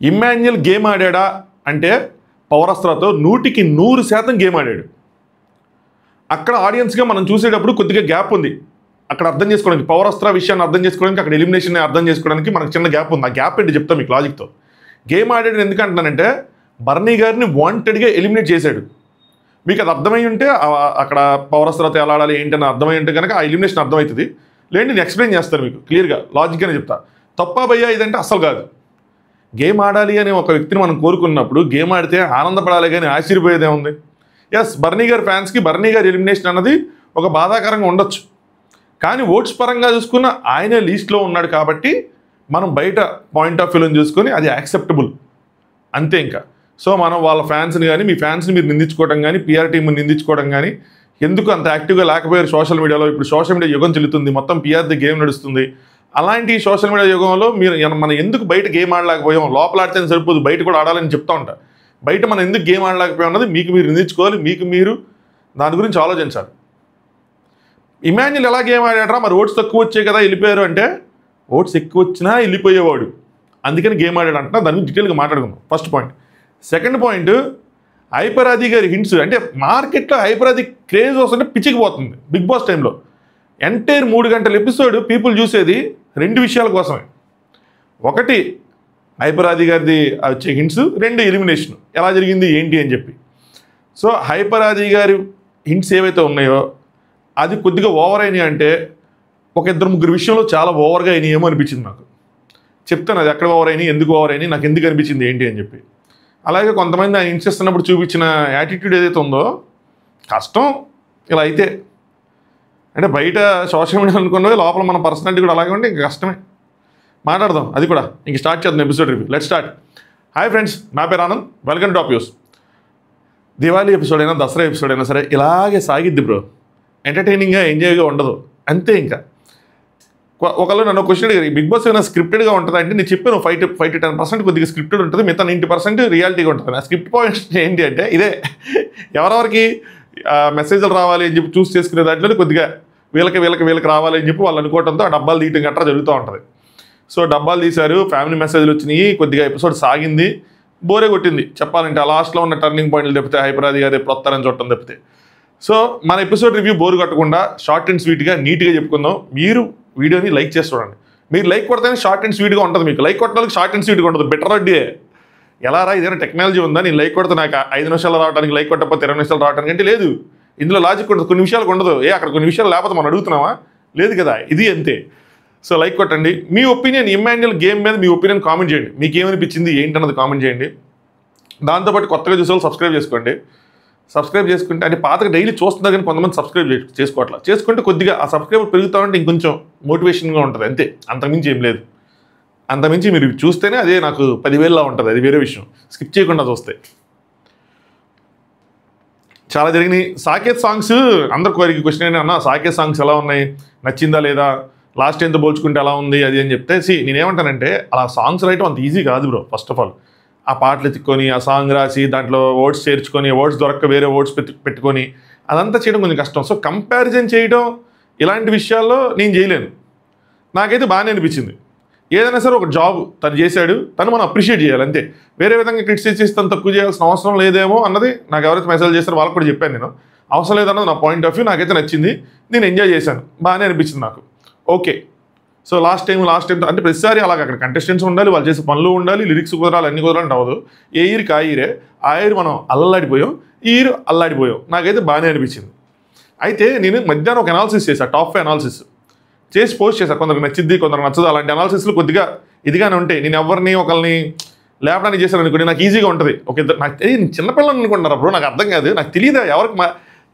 Immanuel game ఆడాడా అంటే power అస్త్రాతో 100% game ఆడాడు. అక్కడ ఆడియన్స్గా మనం చూసేటప్పుడు కొద్దిగా గ్యాప్ ఉంది. అక్కడ అర్థం చేసుకోవడానికి పవర్ అస్త్ర విషయాన్ని అర్థం చేసుకోవడానికి, అక్కడ ఎలిమినేషన్ అర్థం చేసుకోవడానికి మనకు చిన్న గ్యాప్ ఉంది. ఆ గ్యాప్ ఏంటి చెప్తాను మీకు లాజిక్తో. గేమ్ ఆడాడు ఎందుకంటున్నానంటే బర్నీ గారిని వాంటెడ్గా ఎలిమినేట్ చేశాడు. మీకు అది అర్థమై ఉంటే అక్కడ పవర్ అస్త్రతో ఎలా ఆడాలి ఏంటని అర్థమై ఉంటే కనుక ఆ ఎలిమినేషన్ అర్థమవుతుంది. లేదంటే నేను ఎక్స్ప్లెయిన్ చేస్తాను మీకు క్లియర్గా లాజిక్గానే చెప్తా. తప్పా భయ్యా ఇదంటే అస్సలు కాదు. గేమ్ ఆడాలి అని ఒక వ్యక్తిని మనం కోరుకున్నప్పుడు గేమ్ ఆడితే ఆనందపడాలి కానీ ఆశ్చర్యపోయేదే ఉంది. ఎస్, బర్నీ గారి ఫ్యాన్స్కి బర్నీ గారి ఎలిమినేషన్ అన్నది ఒక బాధాకరంగా ఉండొచ్చు. కానీ ఓట్స్ పరంగా చూసుకున్న ఆయనే లీస్ట్లో ఉన్నాడు కాబట్టి మనం బయట పాయింట్ ఆఫ్ వ్యూని చూసుకొని అది యాక్సెప్టబుల్ అంతే. ఇంకా సో మనం వాళ్ళ ఫ్యాన్స్ని కానీ మీ ఫ్యాన్స్ని మీరు నిందించుకోవడం కానీ పిఆర్ టీమ్ని నిందించుకోవడం కానీ ఎందుకు అంత యాక్టివ్గా లేకపోయారు సోషల్ మీడియాలో. ఇప్పుడు సోషల్ మీడియా యుగం చెల్లుతుంది, మొత్తం పిఆర్ది గేమ్ నడుస్తుంది. అలాంటి సోషల్ మీడియా యుగంలో మనం ఎందుకు బయట గేమ్ ఆడలేకపోయాం, లోపల ఆడితే సరిపోదు బయట కూడా ఆడాలని చెప్తా ఉంటా. బయట మనం ఎందుకు గేమ్ ఆడలేకపోయాం అన్నది మీకు మీరు నిందించుకోవాలి, మీకు మీరు దాని గురించి ఆలోచించాలి. ఇమాన్యుయల్ ఎలా గేమ్ ఆడాడరా, మరి ఓట్స్ తక్కువ వచ్చాయి కదా వెళ్ళిపోయారు అంటే ఓట్స్ ఎక్కువ వచ్చినా వెళ్ళిపోయేవాడు, అందుకని గేమ్ ఆడాడు అంటున్నా. దాని గురించి డీటెయిల్గా మాట్లాడుకుందాం. First point. Second point, Hyper Aadi గారి హింట్స్. అంటే మార్కెట్లో హైపరాది క్రేజ్ వస్తుంటే పిచ్చికిపోతుంది. బిగ్ బాస్ టైంలో ఎంటైర్ 3 గంటల ఎపిసోడ్ పీపుల్ చూసేది 2 విషయాల కోసమే. ఒకటి హైపరాది గారిది వచ్చే హింట్స్, 2 ఎలిమినేషన్ ఎలా జరిగింది ఏంటి అని చెప్పి. సో హైపరాది గారి హింట్స్ ఏవైతే ఉన్నాయో అది కొద్దిగా ఓవర్ అయినాయి అంటే ఒక 2-3 విషయంలో చాలా ఓవర్గా అయినాయి ఏమో అనిపించింది నాకు. చెప్తాను అది ఎక్కడ ఓవర్ అయినాయి, ఎందుకు ఓవర్ అయినాయి, నాకు ఎందుకు అనిపించింది ఏంటి అని చెప్పి. అలాగే కొంతమంది ఆయన హింట్స్ ఇస్తున్నప్పుడు చూపించిన యాటిట్యూడ్ ఏదైతే ఉందో కష్టం. ఇలా అయితే అంటే బయట సోషల్ మీడియా అనుకున్నది లోపల మన పర్సనాలిటీ కూడా అలాగే ఉంటే ఇంకా కష్టమే. మాట్లాడదాం అది కూడా. ఇంక స్టార్ట్ చేద్దాం episode review. Let start. Hi friends, నా పేరు Anand, welcome to top news. Diwali episode అయినా దసరా ఎపిసోడ్ అయినా సరే ఇలాగే సాగిద్ది బ్రో. ఎంటర్టైనింగ్గా ఎంజాయ్గా ఉండదు అంతే. ఇంకా ఒకళ్ళు నన్ను క్వశ్చన్ అడిగారు, బిగ్ బాస్ ఏమైనా స్క్రిప్టెడ్గా ఉంటుంది అంటే నేను చెప్పాను 5 to 10% కొద్దిగా స్క్రిప్టెడ్ ఉంటుంది, మిగతా 90% రియాలిటీగా ఉంటుంది. ఆ స్క్రిప్ట్ పాయింట్స్ ఏంటి అంటే ఇదే, ఎవరెవరికి మెసేజ్లు రావాలి అని చెప్పి చూస్ చేసుకునే దాంట్లో కొద్దిగా వీళ్ళకి రావాలి అని చెప్పి వాళ్ళు అనుకోవడంతో ఆ డబ్బాలు తీయటం గట్రా జరుగుతూ ఉంటుంది. సో డబ్బాలు తీశారు, ఫ్యామిలీ మెసేజ్లు వచ్చినాయి, కొద్దిగా ఎపిసోడ్ సాగింది, బోరే కొట్టింది చెప్పాలంటే. ఆ లాస్ట్లో ఉన్న టర్నింగ్ పాయింట్లు తప్పితే హైపరాది గారు ఎప్పుడు వస్తారని చూడటం తప్పితే. సో మన ఎపిసోడ్ రివ్యూ బోరు కట్టకుండా షార్ట్ అండ్ స్వీట్గా నీట్గా చెప్పుకుందాం. మీరు వీడియోని లైక్ చేసి చూడండి. మీరు లైక్ కొడితేనే షార్ట్ అండ్ స్వీట్గా ఉంటుంది. మీకు లైక్ కొట్టడానికి షార్ట్ అండ్ స్వీట్గా ఉంటుంది. బెటర్ అడ్డే ఎలా రా, ఇదేనా టెక్నాలజీ ఉందా, నేను లైక్ కొడితే నాకు 5 నిమిషాలు రావడానికి, లైక్ కొట్టకపోతే 20 నిమిషాలు రావడానికి అంటే లేదు. ఇందులో లాజిక్ ఉండదు, కొన్ని విషయాలకు ఉండదు. అక్కడ కొన్ని విషయాలు లేకపోతే మనం అడుగుతున్నామా, లేదు కదా, ఇది అంతే. సో లైక్ కొట్టండి. మీ ఒపీనియన్ ఇమ్మాన్యుయల్ గేమ్ మీద మీ ఒపీనియన్ కామెంట్ చేయండి. మీకు ఏమనిపించింది ఏంటన్నది కామెంట్ చేయండి. దాంతోపాటు కొత్తగా చూసే వాళ్ళు సబ్స్క్రైబ్ చేసుకోండి. సబ్స్క్రైబ్ చేసుకుంటే అంటే పాతగా డైలీ చూస్తున్నా కానీ కొంతమంది సబ్స్క్రైబ్ చేసుకోవట్లా. చేసుకుంటే కొద్దిగా ఆ సబ్స్క్రైబర్ పెరుగుతూ ఉంటే ఇంకొంచెం మోటివేషన్గా ఉంటుంది అంతే, అంతకుమించి ఏం లేదు. అంతకుమించి మీరు చూస్తేనే అదే నాకు 10,000లా ఉంటుంది, అది వేరే విషయం. స్కిప్ చేయకుండా చూస్తే చాలా జరిగినాయి. సాకేత్ సాంగ్స్ అందరు కోరిక క్వశ్చన్ అయినా అన్న, సాకేత్ సాంగ్స్ ఎలా ఉన్నాయి, నచ్చిందా లేదా, లాస్ట్ టైంతో పోల్చుకుంటే ఎలా ఉంది అది అని చెప్తే నేనేమంటానంటే అలా సాంగ్స్ రాయటం అంత ఈజీ కాదు బ్రో. ఫస్ట్ ఆఫ్ ఆల్ ఆ పాటలు ఎత్తుక్కొని ఆ సాంగ్ రాసి దాంట్లో వర్డ్స్ చేర్చుకొని వర్డ్స్ దొరక్క వేరే వర్డ్స్ పెట్టుకొని అదంతా చేయడం కొంచెం కష్టం. సో కంపారిజన్ చేయడం ఇలాంటి విషయాల్లో నేను చేయలేను. నాకైతే బాగానే అనిపించింది. ఏదైనా సరే ఒక జాబ్ తను చేశాడు, తను మనం అప్రిషియేట్ చేయాలి అంతే. వేరే విధంగా క్రిటిసైజ్ చేసి తను తక్కువ చేయాల్సిన అవసరం లేదేమో అన్నది నాకు ఎవరైతే మెసేజ్ చేస్తారో వాళ్ళకి కూడా చెప్పాను నేను. అవసరం లేదన్నది నా పాయింట్ ఆఫ్ వ్యూ. నాకైతే నచ్చింది, నేను ఎంజాయ్ చేశాను, బాగానే అనిపించింది నాకు. ఓకే. సో లాస్ట్ టైం అంటే ప్రతిసారి అలాగే అక్కడ కంటెస్టెంట్స్ ఉండాలి, వాళ్ళు చేసే పనులు ఉండాలి, లిరిక్స్ కుదరాలి, అన్ని కుదరాలంటే అవ్వదు. ఏ ఇయర్కి ఆ ఇయరే, ఆ ఇయర్ మనం అల్లాడిపోయాం, ఈ ఇయర్ అల్లాడిపోయాం. నాకైతే బాగానే అనిపించింది. అయితే నేను మధ్యాహ్నం ఒక అనాలిసిస్ చేశాను, టాప్ 5 అనాలిసిస్ చేసి పోస్ట్ చేశాను. కొందరికి నచ్చిద్ది, కొందరికి నచ్చదు. అలాంటి అనాలిసిస్లు కొద్దిగా ఇదిగానే ఉంటాయి. నేను ఎవరిని ఒకరిని లేపడానికి చేశాను అనుకోండి, నాకు ఈజీగా ఉంటుంది. ఒక ఇద్దరు నాకు చిన్నపిల్లలు అనుకుంటున్నారు బ్రో, నాకు అర్థం కాదు, నాకు తెలియదు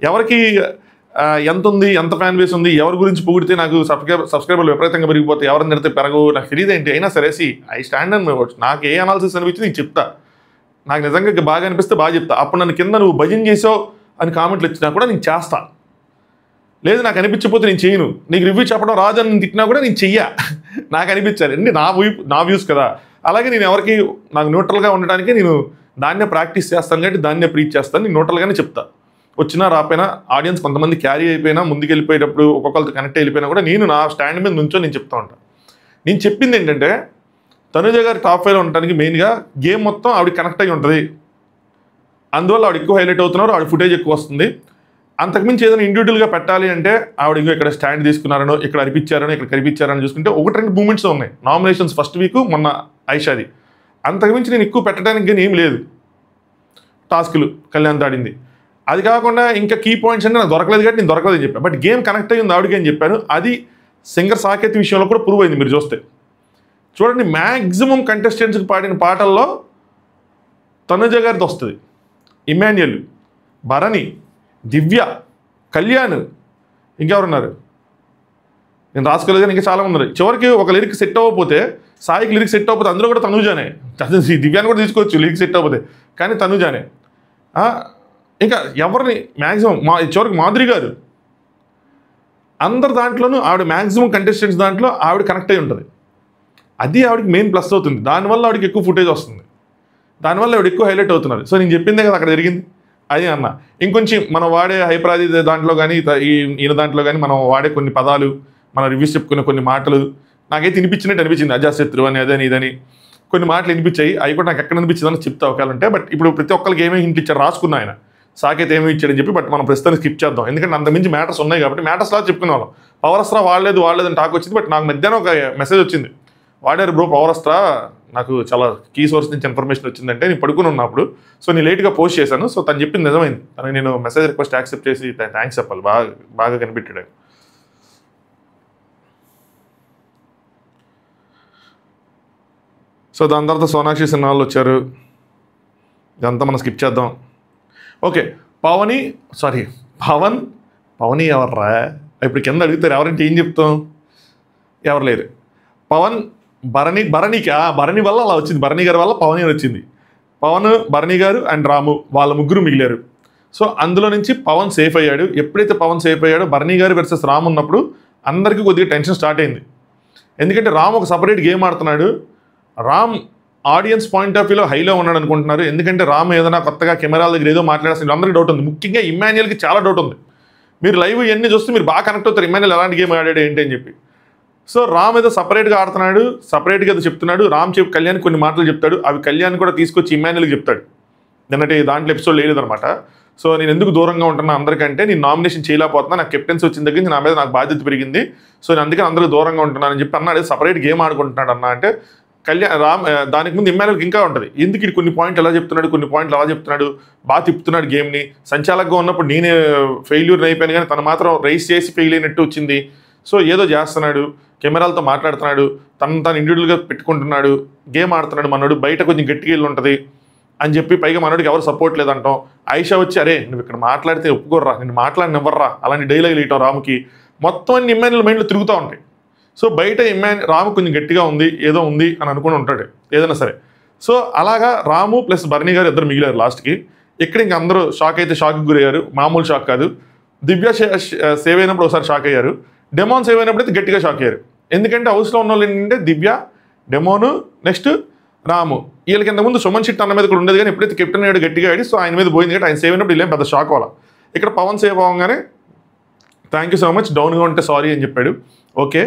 ఎవరికి ఎంత ఉంది, ఎంత ఫ్యాన్ బేస్ ఉంది, ఎవరి గురించి పొగిడితే నాకు సబ్స్క్రైబర్లు విపరీతంగా పెరిగిపోతాయి, ఎవరిని తిడితే పెరగవు, నాకు తెలియదు ఏంటి. అయినా సరే I stand and my words. నాకు ఏ అనాలిసిస్ అనిపించింది నేను చెప్తా. నాకు నిజంగా బాగా అనిపిస్తే బాగా చెప్తా. అప్పుడు నన్ను కింద నువ్వు భజన చేసావు అని కామెంట్లు వచ్చినా కూడా నేను చేస్తా. లేదు నాకు అనిపించకపోతే నేను చేయను. నీకు రివ్యూ చెప్పడం రాదని నేను తిట్టినా కూడా నేను చెయ్యా. నాకు అనిపించాలి అంటే నా వ్యూస్ కదా. అలాగే నేను ఎవరికి నాకు న్యూట్రల్గా ఉండడానికి నేను దాన్నే ప్రాక్టీస్ చేస్తాను కాబట్టి దాన్నే ప్రీచ్ చేస్తాను. నేను న్యూట్రల్గానే చెప్తా. వచ్చినా రాపోయినా ఆడియన్స్ కొంతమంది క్యారీ అయిపోయినా ముందుకు వెళ్ళిపోయేటప్పుడు ఒక్కొక్కరితో కనెక్ట్ అయిపోయినా కూడా నేను నా స్టాండ్ మీద నుంచో నేను చెప్తా ఉంటాను. నేను చెప్పింది ఏంటంటే తనుజ గారి టాప్ 5లో ఉండడానికి మెయిన్గా గేమ్ మొత్తం ఆవిడ కనెక్ట్ అయ్యి ఉంటుంది, అందువల్ల ఆవిడ ఎక్కువ హైలైట్ అవుతున్నారు, ఆవిడ ఫుటేజ్ ఎక్కువ వస్తుంది. అంతకుమించి ఏదైనా ఇండివిజువల్గా పెట్టాలి అంటే ఆవిడ ఇంకో ఇక్కడ స్టాండ్ తీసుకున్నారనో, ఇక్కడ అనిపించారనో, ఇక్కడ కనిపించారని చూసుకుంటే 1-2 మూమెంట్స్ ఉన్నాయి నామినేషన్స్ ఫస్ట్ వీక్ మొన్న ఐషాది. అంతకుమించి నేను ఎక్కువ పెట్టడానికి కానీ ఏం లేదు. టాస్కులు కళ్యాణ్ ఆడింది, అది కాకుండా ఇంకా కీ పాయింట్స్ అంటే నాకు దొరకలేదు కాబట్టి నేను దొరకలేదని చెప్పాను. బట్ గేమ్ కనెక్ట్ అయ్యింది ఆవిడకి అని చెప్పాను. అది సింగర్ సాకేత్ విషయంలో కూడా ప్రూవ్ అయింది. మీరు చూస్తే చూడండి, మ్యాక్సిమం కంటెస్టెంట్స్కి పాడిన పాటల్లో తనుజ గారిది వస్తుంది, ఇమాన్యుయల్, భరణి, దివ్య, కళ్యాణ్, ఇంకెవరున్నారు నేను రాసుకోలేదు కానీ ఇంకా చాలా ఉన్నారు. చివరికి ఒక లిరిక్ సెట్ అవ్వకపోతే, సాయికి లిరిక్ సెట్ అవ్వకపోతే అందులో కూడా తనుజానే. దివ్యాన్ని కూడా తీసుకోవచ్చు లిరిక్ సెట్ అవ్వకపోతే, కానీ తనుజానే. ఇంకా ఎవరిని మ్యాక్సిమం చివరికి మాధురి గారు, అందరి దాంట్లోనూ ఆవిడ మ్యాక్సిమం కంటెస్టెంట్స్ దాంట్లో ఆవిడ కనెక్ట్ అయి ఉంటుంది. అది ఆవిడకి మెయిన్ ప్లస్ అవుతుంది, దానివల్ల ఆవిడకి ఎక్కువ ఫుటేజ్ వస్తుంది, దానివల్ల ఆవిడ ఎక్కువ హైలైట్ అవుతున్నారు. సో నేను చెప్పిందే కదా అక్కడ జరిగింది అది అన్న. ఇంకొంచెం మనం వాడే హైపరాది దాంట్లో కానీ ఈయన దాంట్లో కానీ మనం వాడే కొన్ని పదాలు, మన రివ్యూస్ చెప్పుకునే కొన్ని మాటలు నాకైతే వినిపించినట్టు అనిపించింది. అజాశత్రు అని అదని ఇదని కొన్ని మాటలు వినిపించాయి, అవి కూడా నాకు ఎక్కడ అనిపించిందని చెప్తా ఒకవేళ ఉంటే. బట్ ఇప్పుడు ప్రతి ఒక్కరికి ఏమేమి హింట్ ఇచ్చారు రాసుకున్నా ఆయన, సాకేత్ ఏమేమి ఇచ్చాడని చెప్పి. బట్ మనం ప్రస్తుతానికి స్కిప్ చేద్దాం, ఎందుకంటే అంతమించి మ్యాటర్స్ ఉన్నాయి కాబట్టి. మ్యాటర్స్ లా చెప్పుకునే వాళ్ళం. పవర్ అస్త్రా వాడలేదు అని టాక్ వచ్చింది. బట్ నాకు మధ్యాహ్నం ఒక మెసేజ్ వచ్చింది, వాడారు బ్రో పవర్ అస్త్రా, నాకు చాలా కీ సోర్స్ నుంచి ఇన్ఫర్మేషన్ వచ్చిందంటే నేను పడుకుని ఉన్నప్పుడు. సో నేను లేట్గా పోస్ట్ చేశాను. సో తను చెప్పింది నిజమైంది. తనకి నేను మెసేజ్ రిక్వెస్ట్ యాక్సెప్ట్ చేసి థ్యాంక్స్ చెప్పాలి, బాగా కనిపెట్టాడు. సో దాని తర్వాత సోనాక్షి సిన్హా వాళ్ళు వచ్చారు, ఇదంతా మనం స్కిప్ చేద్దాం. ఓకే, పవన్ ఎవర్రా ఇప్పుడు కింద అడుగుతారు, ఎవరంటే ఏం చెప్తాం, ఎవరు లేరు. పవన్ భరణి వల్ల అలా వచ్చింది, భరణి గారి వల్ల పవన్ అని వచ్చింది. పవన్, భరణి గారు అండ్ రాము వాళ్ళ ముగ్గురు మిగిలారు. సో అందులో నుంచి పవన్ సేఫ్ అయ్యాడు. ఎప్పుడైతే పవన్ సేఫ్ అయ్యాడో భరణి గారు వర్సెస్ రాము ఉన్నప్పుడు అందరికీ కొద్దిగా టెన్షన్ స్టార్ట్ అయింది. ఎందుకంటే రామ్ ఒక సపరేట్ గేమ్ ఆడుతున్నాడు, రామ్ ఆడియన్స్ పాయింట్ ఆఫ్ వ్యూలో హైలో ఉన్నాడు అనుకుంటున్నారు. ఎందుకంటే రామ్ ఏదైనా కొత్తగా కెమెరాల దగ్గర ఏదో మాట్లాడాల్సింది అందరికీ డౌట్ ఉంది. ముఖ్యంగా ఇమాన్యుయల్కి చాలా డౌట్ ఉంది. మీరు లైవ్ ఇవన్నీ చూస్తే మీరు బాగా కనెక్ట్ అవుతారు, ఇమాన్యుయల్ ఎలాంటి గేమ్ ఆడాడు ఏంటి అని చెప్పి. సో రామ్ ఏదో సపరేట్గా ఆడుతున్నాడు, సపరేట్గా ఏదో చెప్తున్నాడు. రామ్ కళ్యాణ్ కొన్ని మాటలు చెప్తాడు, అవి కళ్యాణ్ కూడా తీసుకొచ్చి ఇమాన్యుయల్కి చెప్తాడు. నిన్నటి దాంట్లో ఎపిసోడ్ లేదనమాట. సో నేను ఎందుకు దూరంగా ఉంటున్నా అందరికంటే, నేను నామినేషన్ చేయలేకపోతున్నా, నాకు కెప్టెన్సీ వచ్చిన దగ్గర నుంచి నా మీద నాకు బాధ్యత పెరిగింది, సో నేను అందుకే అందరికీ దూరంగా ఉంటున్నానని చెప్పి అన్నాడు. సపరేట్ గేమ్ ఆడుకుంటున్నాడు అన్న అంటే దానికి ముందు ఇమాన్యుయల్కి ఇంకా ఉంటుంది, ఎందుకు ఇది కొన్ని పాయింట్లు ఎలా చెప్తున్నాడు, కొన్ని పాయింట్లు అలా చెప్తున్నాడు, బాగా తిప్పుతున్నాడు గేమ్ని. సంచాలకుగా ఉన్నప్పుడు నేనే ఫెయిల్యూర్ అయిపోయాను, కానీ తను మాత్రం రైస్ చేసి ఫెయిల్ అయినట్టు వచ్చింది. సో ఏదో చేస్తున్నాడు, కెమెరాలతో మాట్లాడుతున్నాడు, తను ఇండివిజువల్గా పెట్టుకుంటున్నాడు, గేమ్ ఆడుతున్నాడు, మనోడు బయట కొంచెం గట్టిగా వెళ్ళి ఉంటుంది అని చెప్పి, పైగా మనోడికి ఎవరు సపోర్ట్ లేదంటాం. ఆయిషా వచ్చి అరే నువ్వు ఇక్కడ మాట్లాడితే ఒప్పుకోర్రా, నేను మాట్లాడినివ్వర్రా అలాంటి డైలాగులు ఇవ్వటం రాముకి. మొత్తం అన్ని ఇమాన్యుయల్ మైండ్లో తిరుగుతూ ఉంటాయి. సో బయట రాము కొంచెం గట్టిగా ఉంది, ఏదో ఉంది అని అనుకుని ఉంటాడు ఏదైనా సరే. సో అలాగా రాము ప్లస్ భరణి గారు ఇద్దరు మిగిలారు లాస్ట్కి. ఇక్కడ ఇంక అందరూ షాక్ అయితే షాక్కి గురయ్యారు, మామూలు షాక్ కాదు. దివ్య సేవ్ అయినప్పుడు ఒకసారి షాక్ అయ్యారు, డెమోన్ సేవ్ అయినప్పుడు అయితే గట్టిగా షాక్ అయ్యారు. ఎందుకంటే హౌస్లో ఉన్న వాళ్ళు ఏంటంటే దివ్య, డెమోను, నెక్స్ట్ రాము. వీళ్ళకి ఇంతకుముందు సుమన్ షిట్ అన్న మీద కూడా ఉండేది, కానీ ఎప్పుడైతే కెప్టెన్ అయ్యాడు గట్టిగా ఆడి, సో ఆయన మీద పోయింది కాబట్టి ఆయన సేవ్ అయినప్పుడు వీళ్ళేం పెద్ద షాక్ అవ్వాలి. ఇక్కడ పవన్ సేవ్ అవ్వగానే థ్యాంక్ యూ సో మచ్, డౌన్గా ఉంటే సారీ అని చెప్పాడు. ఓకే,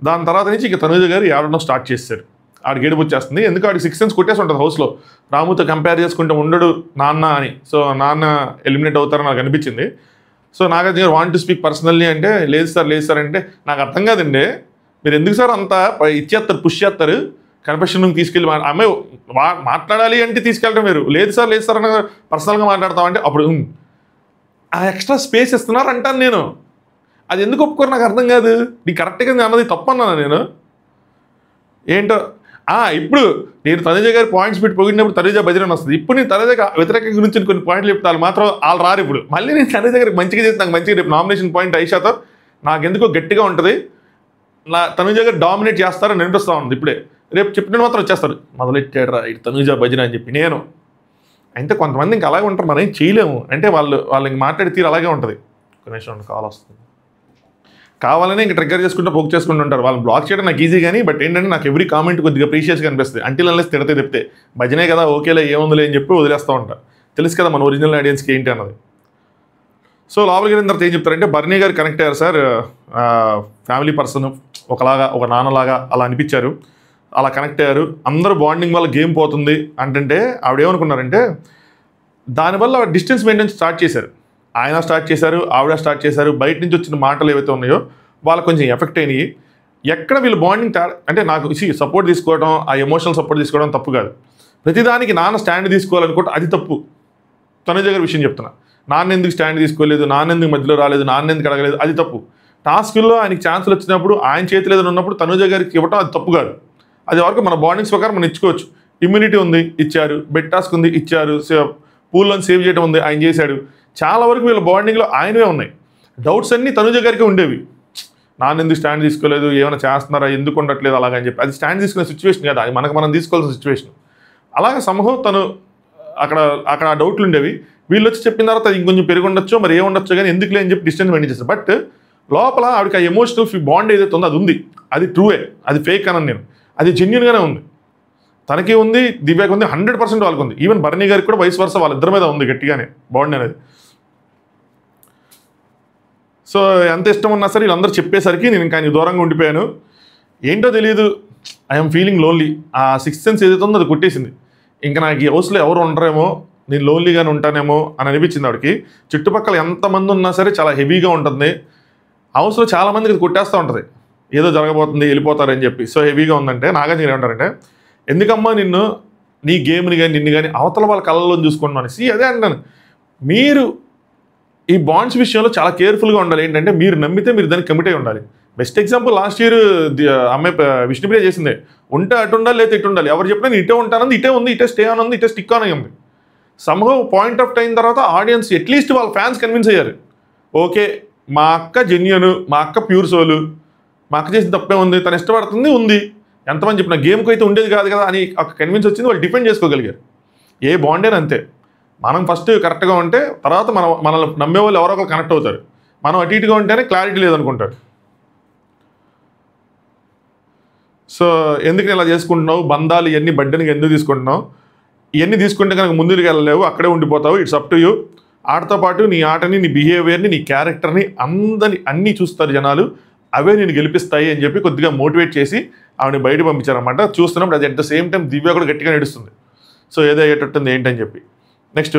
దాని తర్వాత నుంచి ఇక తనుజ గారు ఏడడం స్టార్ట్ చేశారు. ఆడికి ఏడుపు వచ్చేస్తుంది, ఎందుకు ఆడికి 6 సెన్స్ కొట్టేసి ఉంటుంది హౌస్లో. రాముతో కంపేర్ చేసుకుంటే ఉండడు నాన్న అని. సో నాన్న ఎలిమినేట్ అవుతారని నాకు అనిపించింది. సో నాగార్జున గారు వాంట్ టు స్పీక్ పర్సనల్లీ అంటే లేదు సార్ అంటే నాకు అర్థం కాదండి, మీరు ఎందుకు సార్ అంత ఇచ్చేస్తారు, పుష్ చేస్తారు, కన్ఫెషన్ రూమ్ తీసుకెళ్ళి అమ్మాయి మాట్లాడాలి అంటే తీసుకెళ్ళటం మీరు, లేదు సార్ అన్న పర్సనల్గా మాట్లాడతామంటే అప్పుడు ఆ ఎక్స్ట్రా స్పేస్ ఇస్తున్నారు అంటాను నేను. అది ఎందుకు ఒప్పుకోరు నాకు అర్థం కాదు. నీకు కరెక్ట్గా నేను అన్నది తప్పు అన్నాను నేను ఏంటో. ఇప్పుడు నేను తనుజ గారి పాయింట్స్ పెట్టి పొగిడినప్పుడు తనుజ భజన వస్తుంది. ఇప్పుడు నేను తనుజ వ్యతిరేక గురించి కొన్ని పాయింట్లు చెప్తాను మాత్రం వాళ్ళు రారు. ఇప్పుడు మళ్ళీ నేను తనుజ గారికి మంచిగా చేసి నాకు మంచిగా రేపు నామినేషన్ పాయింట్ ఐషాతో నాకు ఎందుకో గట్టిగా ఉంటుంది, తనుజ గారు డామినేట్ చేస్తారని అనిపిస్తూ ఉంది. ఇప్పుడే రేపు చెప్పిన మాత్రం వచ్చేస్తారు, మొదలెట్టాడు రా ఇటు తనుజ భజన అని చెప్పి. నేను అంటే కొంతమంది ఇంకా అలాగే ఉంటారు, మనం ఏం చేయలేము. అంటే వాళ్ళు ఇంక మాట్లాడి తీరు అలాగే ఉంటుంది. కొన్ని కాల్ వస్తుంది, కావాలని ఇంక ట్రిగ్గర్ చేసుకుంటూ పోక్ చేసుకుంటూ ఉంటారు. వాళ్ళు బ్లాక్ చేయడం నాకు ఈజీ కానీ, బట్ ఏంటంటే నాకు ఎవ్రీ కామెంట్ కొద్దిగా ప్రీషియస్గా అనిపిస్తుంది. అంటిల్ అన్లెస్ తిడితే చెప్తే భజనే కదా ఓకేలే ఏముందిలే అని చెప్పి వదిలేస్తూ ఉంటారు. తెలుసు కదా మన ఒరిజినల్ ఆడియన్స్కి ఏంటి అన్నది. సో లోపలికి వెళ్ళిన తర్వాత ఏం చెప్తారంటే భరణి గారు కనెక్ట్ అయ్యారు సార్, ఫ్యామిలీ పర్సన్, ఒకలాగా ఒక నాన్నలాగా అలా అనిపించారు. అలా కనెక్ట్ అయ్యారు, అందరూ బాండింగ్ వల్ల గేమ్ పోతుంది అంటే ఆవిడ ఏమనుకున్నారంటే దానివల్ల డిస్టెన్స్ మెయింటెన్స్ స్టార్ట్ చేశారు. ఆయన స్టార్ట్ చేశారు, ఆవిడ స్టార్ట్ చేశారు. బయట నుంచి వచ్చిన మాటలు ఏవైతే ఉన్నాయో వాళ్ళకి కొంచెం ఎఫెక్ట్ అయినాయి. ఎక్కడ వీళ్ళు బాండింగ్ అంటే నాకు సపోర్ట్ తీసుకోవడం, ఆ ఎమోషనల్ సపోర్ట్ తీసుకోవడం తప్పు కాదు. ప్రతిదానికి నాన్న స్టాండ్ తీసుకోవాలనుకుంటే అది తప్పు. తనుజ గారి విషయం చెప్తున్నా, నాన్న ఎందుకు స్టాండ్ తీసుకోలేదు, నాన్న ఎందుకు మధ్యలో రాలేదు, నాన్న ఎందుకు అడగలేదు, అది తప్పు. టాస్కుల్లో ఆయనకి ఛాన్సులు వచ్చినప్పుడు ఆయన చేతిలో ఏదైనా ఉన్నప్పుడు తనుజ గారికి ఇవ్వడం అది తప్పు కాదు. అది వరకు మన బాండింగ్స్ ప్రకారం మనం ఇచ్చుకోవచ్చు. ఇమ్యూనిటీ ఉంది, ఇచ్చారు. బెడ్ టాస్క్ ఉంది, ఇచ్చారు. పూల్లను సేవ్ చేయడం ఉంది, ఆయన చేశాడు. చాలా వరకు వీళ్ళ బాండింగ్లో ఆయనవే ఉన్నాయి. డౌట్స్ అన్నీ తనుజ గారికి ఉండేవి. నాన్న ఎందుకు స్టాండ్ తీసుకోలేదు, ఏమైనా చేస్తున్నారా, ఎందుకు ఉండట్లేదు అలాగని చెప్పి. అది స్టాండ్ తీసుకునే సిచ్యువేషన్ కాదు, అది మనం తీసుకోవాల్సిన సిచ్యువేషన్. అలాగే సమూహం తను అక్కడ ఆ డౌట్లు ఉండేవి. వీళ్ళు వచ్చి చెప్పిన తర్వాత ఇంకొంచెం పెరిగి ఉండొచ్చు, మరి ఏముండొచ్చు, కానీ ఎందుకు లేని చెప్పి డిస్టెన్స్ మెయింటైన్ చేస్తారు. బట్ లోపల ఆవిడకి ఆ ఎమోషనల్ బాండ్ ఏదైతే ఉందో అది ఉంది. అది ట్రూవే, అది ఫేక్ అనను నేను. అది జెన్యున్గానే ఉంది. తనకి ఉంది, దివ్యాకి ఉంది, 100% వాళ్ళకి ఉంది. ఈవెన్ బర్నీ గారికి కూడా వయసు వరుస వాళ్ళిద్దరి మీద ఉంది గట్టిగానే బాండ్ అనేది. సో ఎంత ఇష్టం ఉన్నా సరే వీళ్ళందరూ చెప్పేసరికి నేను ఇంకా దూరంగా ఉండిపోయాను. ఏంటో తెలియదు, ఐఎమ్ ఫీలింగ్ లోన్లీ. ఆ 6th సెన్స్ ఏదైతే ఉందో అది కొట్టేసింది. ఇంకా నాకు ఈ హౌస్లో ఎవరు ఉండరేమో, నేను లోన్లీగానే ఉంటానేమో అని అనిపించింది ఆవిడకి. చుట్టుపక్కల ఎంతమంది ఉన్నా సరే చాలా హెవీగా ఉంటుంది. హౌస్లో చాలామందికి ఇది కొట్టేస్తూ ఉంటుంది, ఏదో జరగబోతుంది వెళ్ళిపోతారని చెప్పి. సో హెవీగా ఉందంటే నాగార్జున ఏమంటారంటే, ఎందుకమ్మా నిన్ను నీ గేమ్ని కానీ నిన్ను కానీ అవతల వాళ్ళ కళ్ళలో చూసుకుంటున్నాను. అదే అంటాను, మీరు ఈ బాండ్స్ విషయంలో చాలా కేర్ఫుల్గా ఉండాలి. ఏంటంటే మీరు నమ్మితే మీరు దానికి కమిట్ అయి ఉండాలి. బెస్ట్ ఎగ్జాంపుల్ లాస్ట్ ఇయర్ అమ్మాయి విష్ణుప్రియ చేసిందే. ఉంటే అటు ఉండాలి, లేదా ఇటు ఉండాలి. ఎవరు చెప్పినా నేను ఇటే ఉంటానని, ఇటే ఉంది, ఇటే స్టే అని ఉంది, ఇటే స్టిక్ ఆన్ అయ్యి ఉంది. సమ్హౌ పాయింట్ ఆఫ్ టైం తర్వాత ఆడియన్స్ అట్లీస్ట్ వాళ్ళ ఫ్యాన్స్ కన్విన్స్ అయ్యారు. ఓకే, మా అక్క జెన్యూన్, మా అక్క ప్యూర్ సోలు, మా అక్క చేసిన తప్పే ఉంది, తను ఇష్టపడుతుంది ఉంది, ఎంతమంది చెప్పిన గేమ్కి అయితే ఉండేది కాదు కదా అని ఒక కన్విన్స్ వచ్చింది. వాళ్ళు డిఫెండ్ చేసుకోగలిగారు. ఏ బాండేనా అంతే, మనం ఫస్ట్ కరెక్ట్గా ఉంటే తర్వాత మనల్ని నమ్మే వాళ్ళు ఎవరో ఒకరు కనెక్ట్ అవుతారు. మనం అటు ఇటుగా ఉంటేనే క్లారిటీ లేదనుకుంటారు. సో ఎందుకు ఇలా చేసుకుంటున్నావు, బంధాలు ఇవన్నీ బడ్డెనికి ఎందుకు తీసుకుంటున్నావు, ఇవన్నీ తీసుకుంటే కనుక ముందుకు వెళ్ళలేవు, అక్కడే ఉండిపోతావు. It's up to you. ఆటతో పాటు నీ ఆటని, నీ బిహేవియర్ని, నీ క్యారెక్టర్ని అన్నీ చూస్తారు జనాలు, అవే నేను గెలిపిస్తాయి అని చెప్పి కొద్దిగా మోటివేట్ చేసి ఆవిడని బయట పంపించారన్నమాట. చూస్తున్నప్పుడు అది అట్ ద సేమ్ టైం దివ్య కూడా గట్టిగా నడుస్తుంది. సో ఏదో అయ్యేటట్టుంది ఏంటని చెప్పి. నెక్స్ట్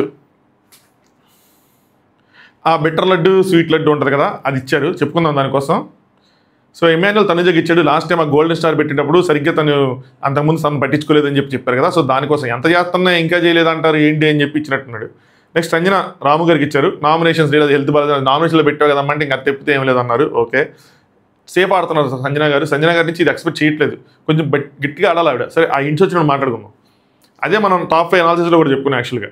ఆ బెటర్ లడ్డు, స్వీట్ లడ్డు ఉంటుంది కదా, అది ఇచ్చారు, చెప్పుకుందాం దానికోసం. సో ఎమాన్యుల్ తనుజకి ఇచ్చాడు. లాస్ట్ టైం ఆ గోల్డెన్ స్టార్ పెట్టేటప్పుడు సరిగ్గా తను అంతకుముందు తను పట్టించుకోలేదని చెప్పారు కదా. సో దానికోసం ఎంత చేస్తున్నా ఇంకా చేయలేదంటారు ఏంటి అని చెప్పి ఇచ్చినట్టున్నాడు. నెక్స్ట్ సంజన రాము గారికి ఇచ్చారు. నామినేషన్స్ లేదు, హెల్త్ బాగా నామినేషన్లో పెట్టావు కదమ్మంటే ఇంకా తెప్పితే ఏం లేదన్నారు. ఓకే, సేఫ్ ఆడుతున్నారు సంజన గారు. సంజన గారి నుంచి ఇది ఎక్స్పెక్ట్ చేయట్లేదు, కొంచెం గట్టిగా ఆడాలి ఆవిడ. సరే ఆ ఇంటి వచ్చినప్పుడు మాట్లాడుకుందాం. అదే మనం టాప్ 5 అనాలిసిస్లో కూడా చెప్పుకున్నాం. యాక్చువల్గా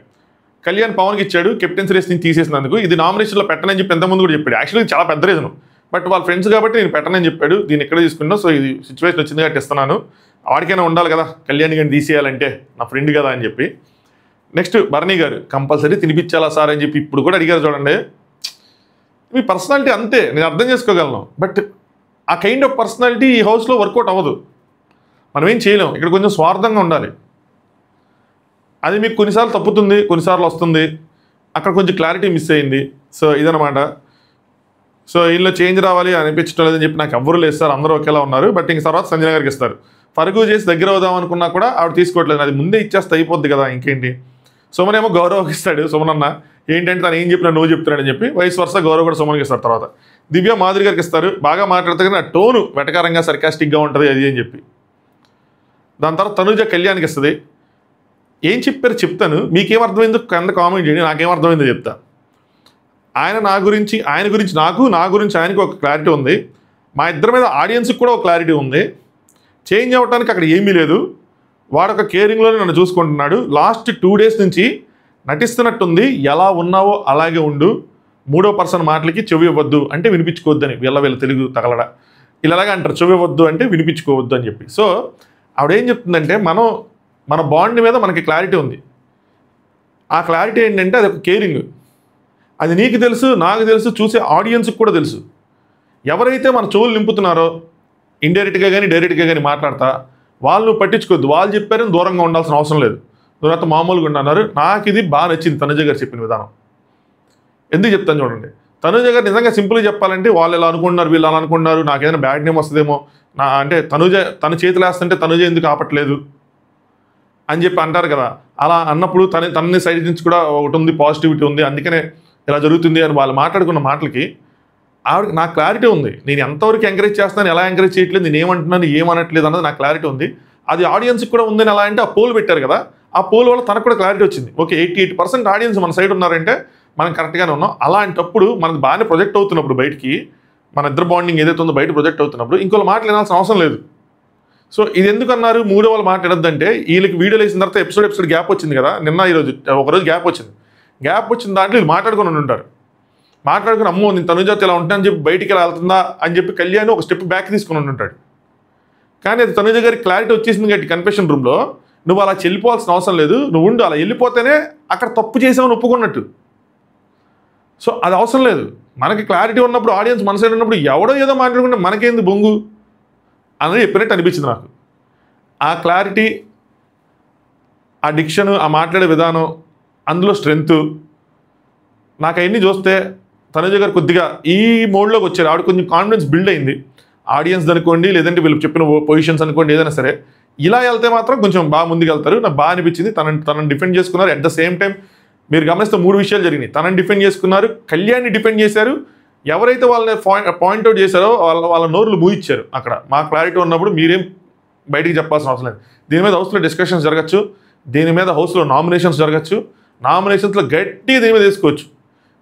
కళ్యాణ్ పవన్కి ఇచ్చాడు కెప్టెన్సీ రేస్ నుంచి తీసేసినందుకు. ఇది నామినేషన్లో పెట్టనని చెప్పి ఎంతమంది కూడా చెప్పాడు. యాక్చువల్గా చాలా పెద్ద రీజన్, బట్ వాళ్ళ ఫ్రెండ్స్ కాబట్టి నేను పెట్టనని చెప్పాడు. దీన్ని ఎక్కడ తీసుకున్నా. సో ఇది సిచ్యువేషన్ వచ్చింది కాబట్టి ఇస్తున్నాను. వాడికైనా ఉండాలి కదా కళ్యాణ్ గారిని తీసేయాలంటే, నా ఫ్రెండ్ కదా అని చెప్పి. నెక్స్ట్ బర్నీ గారు కంపల్సరీ తినిపించాలా సార్ అని చెప్పి ఇప్పుడు కూడా అడిగారు. చూడండి, మీ పర్సనాలిటీ అంతే, నేను అర్థం చేసుకోగలను. బట్ ఆ కైండ్ ఆఫ్ పర్సనాలిటీ ఈ హౌస్లో వర్కౌట్ అవ్వదు. మనం ఏం చేయలేం. ఇక్కడ కొంచెం స్వార్థంగా ఉండాలి. అది మీకు కొన్నిసార్లు తప్పుతుంది, కొన్నిసార్లు వస్తుంది. అక్కడ కొంచెం క్లారిటీ మిస్ అయింది. సో ఇదనమాట. సో వీళ్ళు చేంజ్ రావాలి అనిపించడం లేదని చెప్పి నాకు ఎవ్వరు లేదు సార్, అందరూ ఒకేలా ఉన్నారు. బట్ ఇంక తర్వాత సంజన గారికి ఇస్తారు. ఫరుగు చేసి దగ్గర అవుదాం అనుకున్నా కూడా ఆవిడ తీసుకోవట్లేదు. అది ముందే ఇచ్చేస్తే అయిపోద్ది కదా, ఇంకేంటి. సుమన్ ఏమో గౌరవం ఇస్తాడు. సుమన్ అన్న ఏంటంటే తను ఏం చెప్పినా నువ్వు చెప్తున్నాడని చెప్పి వయసు వరుస గౌరవ కూడా సుమన్కి ఇస్తారు. తర్వాత దివ్య మాధురి గారికి ఇస్తారు. బాగా మాట్లాడితే కానీ ఆ టోను వెటకారంగా సర్కాస్టిక్గా ఉంటుంది అది అని చెప్పి. దాని తర్వాత తనుజ కళ్యాణ్కి ఇస్తుంది. ఏం చెప్పారు చెప్తాను, మీకేం అర్థమైందో కింద కామెంట్ చేయండి, నాకేం అర్థమైందో చెప్తా. ఆయన గురించి నాకు, నా గురించి ఆయనకి ఒక క్లారిటీ ఉంది. మా ఇద్దరి మీద ఆడియన్స్కి కూడా ఒక క్లారిటీ ఉంది. చేంజ్ అవ్వడానికి అక్కడ ఏమీ లేదు. వాడొక కేరింగ్లోనే నన్ను చూసుకుంటున్నాడు. లాస్ట్ 2 days నుంచి నటిస్తున్నట్టుంది. ఎలా ఉన్నావో అలాగే ఉండు, 3వ పర్సన్ మాటలకి చెవి ఇవ్వద్దు అంటే వినిపించుకోవద్దు అని. వీళ్ళ తెలుగు తగలడ ఇలాగా అంటారు, చెవి ఇవ్వద్దు అంటే వినిపించుకోవద్దు అని చెప్పి. సో ఆవిడేం చెప్తుందంటే మన బాండ్ మీద మనకి క్లారిటీ ఉంది. ఆ క్లారిటీ ఏంటంటే అది ఒక కేరింగ్. అది నీకు తెలుసు, నాకు తెలుసు, చూసే ఆడియన్స్కి కూడా తెలుసు. ఎవరైతే మన చెవులు నింపుతున్నారో ఇండైరెక్ట్గా కానీ డైరెక్ట్గా కానీ మాట్లాడతా, వాళ్ళు పట్టించుకోవద్దు. వాళ్ళు చెప్పారని దూరంగా ఉండాల్సిన అవసరం లేదు. నువ్వు మామూలుగా ఉన్నారు. నాకు ఇది బాగా నచ్చింది తనుజ గారు చెప్పిన విధానం. ఎందుకు చెప్తాను చూడండి. తనుజ గారు నిజంగా సింపుల్గా చెప్పాలంటే వాళ్ళు ఎలా అనుకుంటున్నారు, వీళ్ళు అలా అనుకుంటున్నారు, నాకు ఏదైనా బ్యాడ్ నేమ్ వస్తుందేమో, అంటే తన చేతులు వేస్తుంటే తనుజ ఎందుకు ఆపట్లేదు అని చెప్పి అంటారు కదా. అలా అన్నప్పుడు తనని సైడ్ నుంచి కూడా ఒకటి ఉంది, పాజిటివిటీ ఉంది, అందుకనే ఇలా జరుగుతుంది అని వాళ్ళు మాట్లాడుకున్న మాటలకి ఆవిడకి నాకు క్లారిటీ ఉంది. నేను ఎంతవరకు ఎంకరేజ్ చేస్తాను, ఎలా ఎంకరేజ్ చేయట్లేదు, నేను ఏమంటున్నాను ఏమనట్లేదు అన్నది నాకు క్లారిటీ ఉంది. అది ఆడియన్స్కి కూడా ఉందని ఎలా అంటే ఆ పోల్ పెట్టారు కదా, ఆ పోల్ వల్ల తనకు కూడా క్లారిటీ వచ్చింది. ఓకే 88% ఆడియన్స్ మన సైడ్ ఉన్నారంటే మనం కరెక్ట్గానే ఉన్నాం. అలాంటప్పుడు మనకు బాగానే ప్రొజెక్ట్ అవుతున్నప్పుడు బయటికి మన ఇద్దరు బాండింగ్ ఏదైతే ఉందో బయట ప్రొజెక్ట్ అవుతున్నప్పుడు ఇంకోళ్ళు మాట్లాడాల్సిన అవసరం లేదు. సో ఇది ఎందుకు అన్నారు మూడో వాళ్ళు మాట్లాడద్దంటే, వీళ్ళకి వీడియోలు వేసిన తర్వాత ఎపిసోడ్ గ్యాప్ వచ్చింది కదా, నిన్న ఈరోజు ఒకరోజు గ్యాప్ వచ్చిన దాంట్లో వీళ్ళు మాట్లాడుకుని ఉంటారు. మాట్లాడుకుని అమ్మో నేను తనుజాతో ఇలా ఉంటానని చెప్పి బయటికి ఎలా వెళ్తుందా అని చెప్పి కళ్యాణ్ ఒక స్టెప్ బ్యాక్ తీసుకుని ఉంటాడు. కానీ అది తనుజ గారికి క్లారిటీ వచ్చేసింది కాబట్టి కన్ఫెషన్ రూమ్లో నువ్వు అలా చెల్లిపోవాల్సిన అవసరం లేదు, నువ్వు ఉండు, అలా వెళ్ళిపోతేనే అక్కడ తప్పు చేసామని ఒప్పుకున్నట్టు. సో అది అవసరం లేదు. మనకి క్లారిటీ ఉన్నప్పుడు, ఆడియన్స్ మన సైడ్ ఉన్నప్పుడు ఎవడో ఏదో మాట్లాడుకుంటే మనకేంది బొంగు అని చెప్పినట్టు అనిపించింది నాకు. ఆ క్లారిటీ, ఆ డిక్షన్, ఆ మాట్లాడే విధానం, అందులో స్ట్రెంగ్త్, నాకు అవన్నీ చూస్తే తనుజ గారు కొద్దిగా ఈ మోడ్లోకి వచ్చారు. ఆవిడ కొంచెం కాన్ఫిడెన్స్ బిల్డ్ అయింది. ఆడియన్స్ అనుకోండి, లేదంటే వీళ్ళు చెప్పిన పొజిషన్స్ అనుకోండి, ఏదైనా సరే ఇలా వెళ్తే మాత్రం కొంచెం బాగా ముందుకు వెళ్తారు. నాకు బాగా అనిపించింది. తనని డిఫెండ్ చేసుకున్నారు. అట్ ద సేమ్ టైం మీరు గమనిస్తే 3 విషయాలు జరిగినాయి. తనని డిఫెండ్ చేసుకున్నారు, కళ్యాణ్ని డిఫెండ్ చేశారు, ఎవరైతే వాళ్ళని పాయింట్అవుట్ చేశారో వాళ్ళ నోరులు మూయిచ్చారు. అక్కడ మా క్లారిటీ ఉన్నప్పుడు మీరేం బయటికి చెప్పాల్సిన అవసరం లేదు. దీని మీద హౌస్లో డిస్కషన్స్ జరగచ్చు, దీని మీద హౌస్లో నామినేషన్స్ జరగచ్చు, నామినేషన్స్లో గట్టి దీని మీద వేసుకోవచ్చు.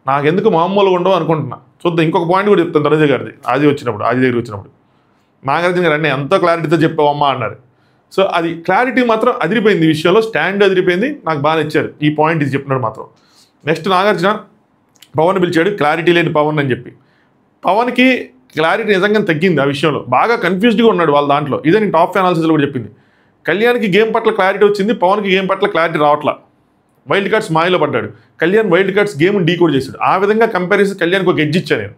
నాకెందుకు మామూలుగా ఉండవు అనుకుంటున్నా. చూద్దాం. ఇంకొక పాయింట్ కూడా చెప్తాను తనుజ గారిది. ఆది దగ్గర వచ్చినప్పుడు నాగార్జున గారు అన్నీ ఎంతో క్లారిటీతో చెప్పావమ్మా అన్నారు. సో అది క్లారిటీ మాత్రం అదిరిపోయింది. ఈ విషయంలో స్టాండ్ అదిరిపోయింది. నాకు బాగా నచ్చారు ఈ పాయింట్. ఇది చెప్పినాడు మాత్రం. నెక్స్ట్ నాగార్జున పవన్ పిలిచాడు, క్లారిటీ లేని పవన్ అని చెప్పి. పవన్కి క్లారిటీ నిజంగా తగ్గింది ఆ విషయంలో. బాగా కన్ఫ్యూజ్డ్గా ఉన్నాడు వాళ్ళ దాంట్లో. ఇదే నేను టాప్ అనాలిసిస్లో కూడా చెప్పింది. కళ్యాణ్కి గేమ్ పట్ల క్లారిటీ వచ్చింది, పవన్కి గేమ్ పట్ల క్లారిటీ రావట్లా. వైల్డ్ కార్డ్స్ మాయలో పడ్డాడు. Kalyan wild cards game decode చేశాడు. ఆ విధంగా కంపారిజన్ కళ్యాణ్కి ఒక ఎడ్జ్ ఇచ్చాను నేను,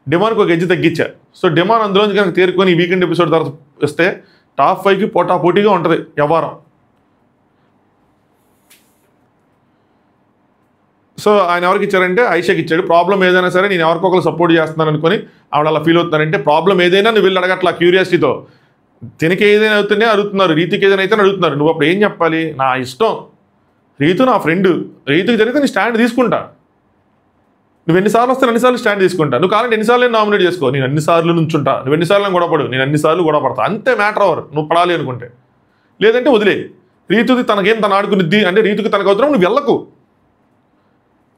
డిమాన్కి ఒక ఎడ్జ్ తగ్గించా. సో డిమాన్ అందులోంచి కనుక తేరుకొని ఈ వీకెండ్ ఎపిసోడ్ తర్వాత వస్తే టాప్ 5కి పోటాపోటీగా ఉంటుంది వ్యవహారం. సో ఆయన ఎవరికి ఇచ్చారంటే ఐషాకి ఇచ్చాడు. ప్రాబ్లం ఏదైనా సరే నేను ఎవరికొకరు సపోర్ట్ చేస్తున్నాను అనుకొని ఆవిడ అలా ఫీల్ అవుతున్నారంటే, ప్రాబ్లం ఏదైనా నువ్వు వీళ్ళు అడగట్లా క్యూరియాసిటీతో. తినకి ఏదైనా అవుతుందే అడుగుతున్నారు, రీతికి ఏదైనా అయితే అడుగుతున్నారు. నువ్వు అప్పుడు ఏం చెప్పాలి? నా ఇష్టం, రీతు నా ఫ్రెండ్, రీతుకి జరిగితే నేను స్టాండ్ తీసుకుంటా. నువ్వు ఎన్నిసార్లు వస్తే అన్నిసార్లు స్టాండ్ తీసుకుంటా. నువ్వు కావాలంటే ఎన్నిసార్లు నామినేట్ చేసుకో, నేను అన్నిసార్లు నుంచుంటా. నువ్వు ఎన్నిసార్లు గొడవపడు, నేను అన్నిసార్లు గొడవపడతా. అంతే మ్యాటర్ అవర్. నువ్వు పడాలి అనుకుంటే, లేదంటే వదిలే. రీతుది తనకేం తను ఆడుకునిద్ది అంటే రీతుకి తనకు అవుతున్నావు, నువ్వు వెళ్ళకు.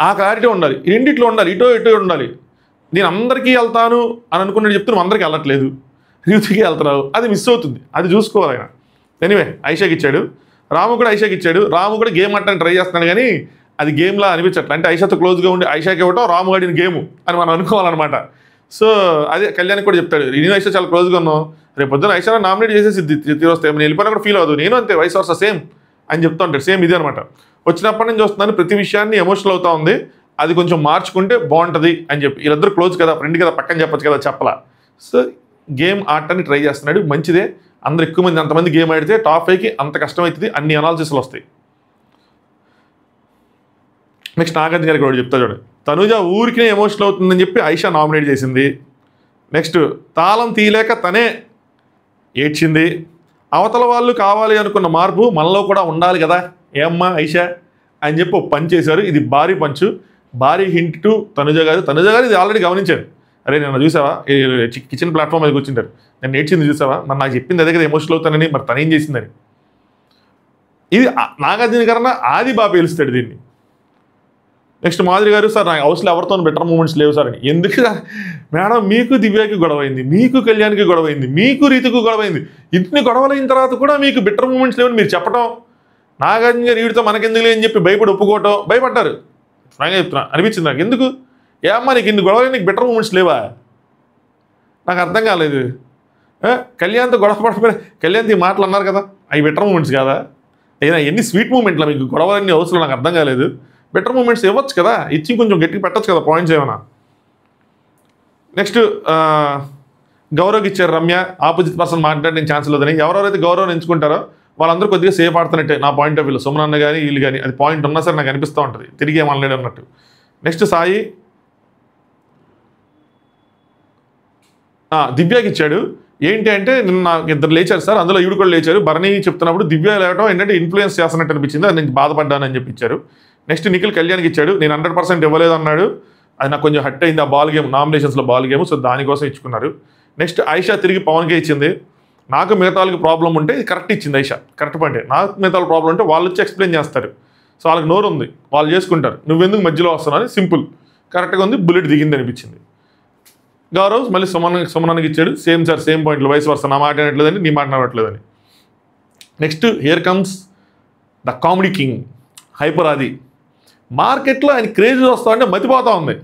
ఆ క్లారిటీ ఉండాలి. రెండిట్లో ఉండాలి, ఇటో ఉండాలి. నేను అందరికీ వెళ్తాను అని అనుకున్నట్టు చెప్తే నువ్వు అందరికీ వెళ్ళట్లేదు, రీతుకి వెళ్తున్నావు, అది మిస్ అవుతుంది. అది చూసుకోవాలి ఆయన. ఎనీవే ఐషాకి ఇచ్చాడు, రాము కూడా ఐషాకి ఇచ్చాడు. రాము కూడా గేమ్ ఆడటానికి ట్రై చేస్తున్నాడు, కానీ అది గేమ్లా అనిపించట్లే. అంటే ఐషాతో క్లోజ్గా ఉండి ఐషాకి ఇవ్వటం, రాము ఆడిన గేము అని మనం అనుకోవాలన్నమాట. సో అదే కళ్యాణ్ కూడా చెప్తాడు, నేను ఐషా చాలా క్లోజ్గా ఉన్నావు, రేపు పొద్దున ఐషా నామినేట్ చేసేసి తిరిగి నేను వెళ్ళిపోయినా కూడా ఫీల్ అవ్వదు, నేను అంతే వైస్ వర్సా సేమ్ అని చెప్తా ఉంటాడు. సేమ్ ఇదే అనమాట. వచ్చినప్పటి నుంచి చూస్తున్నాను ప్రతి విషయాన్ని ఎమోషనల్ అవుతా ఉంది, అది కొంచెం మార్చుకుంటే బాగుంటుంది అని చెప్పి. వీళ్ళిద్దరు క్లోజ్ కదా, ఫ్రెండ్ కదా, పక్కన చెప్పచ్చు కదా, చెప్పలా. సో గేమ్ ఆడటానికి ట్రై చేస్తున్నాడు, మంచిదే. అందరు ఎక్కువ మంది అంతమంది గేమ్ ఆడితే టాప్ 5కి అంత కష్టమవుతుంది, అన్ని అనాలిసిస్లు వస్తాయి. నెక్స్ట్ నాగార్జున గారికి కూడా చెప్తా చూడు, తనుజ ఊరికినే ఎమోషనల్ అవుతుందని చెప్పి ఐషా నామినేట్ చేసింది. నెక్స్ట్ తాళం తీయలేక తనే ఏడ్చింది. అవతల వాళ్ళు కావాలి అనుకున్న మార్పు మనలో కూడా ఉండాలి కదా ఏమ్మా ఐషా అని చెప్పి ఒక పంచ్ చేశారు. ఇది భారీ పంచు, భారీ హింట్ టు తనుజ గారు. ఇది ఆల్రెడీ గమనించాను. అరే నేను చూసావా కిచెన్ ప్లాట్ఫామ్ మీద కూర్చుంటారు, నేను ఏడ్చింది చూసావా, మరి నాకు చెప్పింది అదే కదా ఎమోషనల్ అవుతానని, మరి తనేం చేసిందని. ఇది నాగార్జున గారన్నా ఆది బాగా పేలుస్తాడు దీన్ని. నెక్స్ట్ మాధురి గారు, సార్ నాకు హౌస్లో ఎవరితో బెటర్ మూమెంట్స్ లేవు సార్ అని. ఎందుకు మేడం, మీకు దివ్యాకి గొడవైంది, మీకు కళ్యాణ్కి గొడవైంది, మీకు రీతికి గొడవైంది, ఇన్ని గొడవలైన తర్వాత కూడా మీకు బెటర్ మూమెంట్స్ లేవని మీరు చెప్పడం, నాగార్జున గారు వీడితో మనకెందుకు లేని చెప్పి భయపడి ఒప్పుకోవటం, భయపడ్డారు. ఫ్రాంక్గా చెప్తున్నా, అనిపించింది నాకు. ఎందుకు ఏమ్మా నీకు ఇన్ని గొడవలు, నీకు బెటర్ మూమెంట్స్ లేవా? నాకు అర్థం కాలేదు. కళ్యాణ్తో గొడవపడిపోయిన కళ్యాణ్తో ఈ మాటలు అన్నారు కదా, అవి బెటర్ మూమెంట్స్ కాదా? అయినా ఎన్ని స్వీట్ మూమెంట్లు మీకు గొడవలన్నీ అవసరం, నాకు అర్థం కాలేదు. బెటర్ మూమెంట్స్ ఇవ్వచ్చు కదా, ఇచ్చి కొంచెం గట్టిగా పెట్టచ్చు కదా పాయింట్స్ ఏమైనా. నెక్స్ట్ గౌరవ్కి ఇచ్చారు రమ్య, ఆపోజిట్ పర్సన్ మాట్లాడిన ఛాన్స్ లేదని. ఎవరెవరైతే గౌరవం ఎంచుకుంటారో వాళ్ళందరూ కొద్దిగా సేఫ్ ఆడుతున్నట్టే నా పాయింట్ ఆఫ్ వ్యూలో. సుమనన్న కానీ వీళ్ళు కానీ అది పాయింట్ ఉన్నా సరే నాకు అనిపిస్తూ ఉంటుంది, తిరిగి ఏమనలేడు అన్నట్టు. నెక్స్ట్ సాయి దివ్యాకి ఇచ్చాడు. ఏంటి అంటే నిన్న ఇద్దరు లేచారు సార్, అందులో ఈవిడ కూడా లేచారు. భరణి చెప్తున్నప్పుడు దివ్య లేవడం ఏంటంటే ఇన్ఫ్లుయెన్స్ చేస్తున్నట్టు అనిపించింది, అది నేను బాధపడ్డానని చెప్పి ఇచ్చారు. నెక్స్ట్ నిఖిల్ కళ్యాణ్కి ఇచ్చాడు, నేను 100% ఇవ్వలేదు అన్నాడు, అది నాకు కొంచెం హట్ అయింది ఆ బాల్ గేమ్, నామినేషన్స్లో బాల్ గేమ్, సో దానికోసం ఇచ్చుకున్నారు. నెక్స్ట్ ఆయిషా తిరిగి పవన్కే ఇచ్చింది. నాకు మిగతా వాళ్ళకి ప్రాబ్లం ఉంటే ఇది కరెక్ట్ ఇచ్చింది ఆయిషా, కరెక్ట్ పాయింటే. నాకు మిగతా వాళ్ళకి ప్రాబ్లం ఉంటే వాళ్ళు వచ్చి ఎక్స్ప్లెయిన్ చేస్తారు, సో వాళ్ళకి నోరు ఉంది, వాళ్ళు చేసుకుంటారు, నువ్వెందుకు మధ్యలో వస్తున్నావు అని సింపుల్, కరెక్ట్గా ఉంది, బుల్లెట్ దిగింది అనిపించింది. గౌరవ్ మళ్ళీ సుమనానికి ఇచ్చాడు, సేమ్ సార్ సేమ్ పాయింట్లు, వయసు వరుస, నా మాట అనట్లేదని నీ మాట అనట్లేదని. Next here comes the comedy king hyper Aadi. మార్కెట్లో ఆయన క్రేజ్ వస్తా అంటే మతిపోతా ఉంది.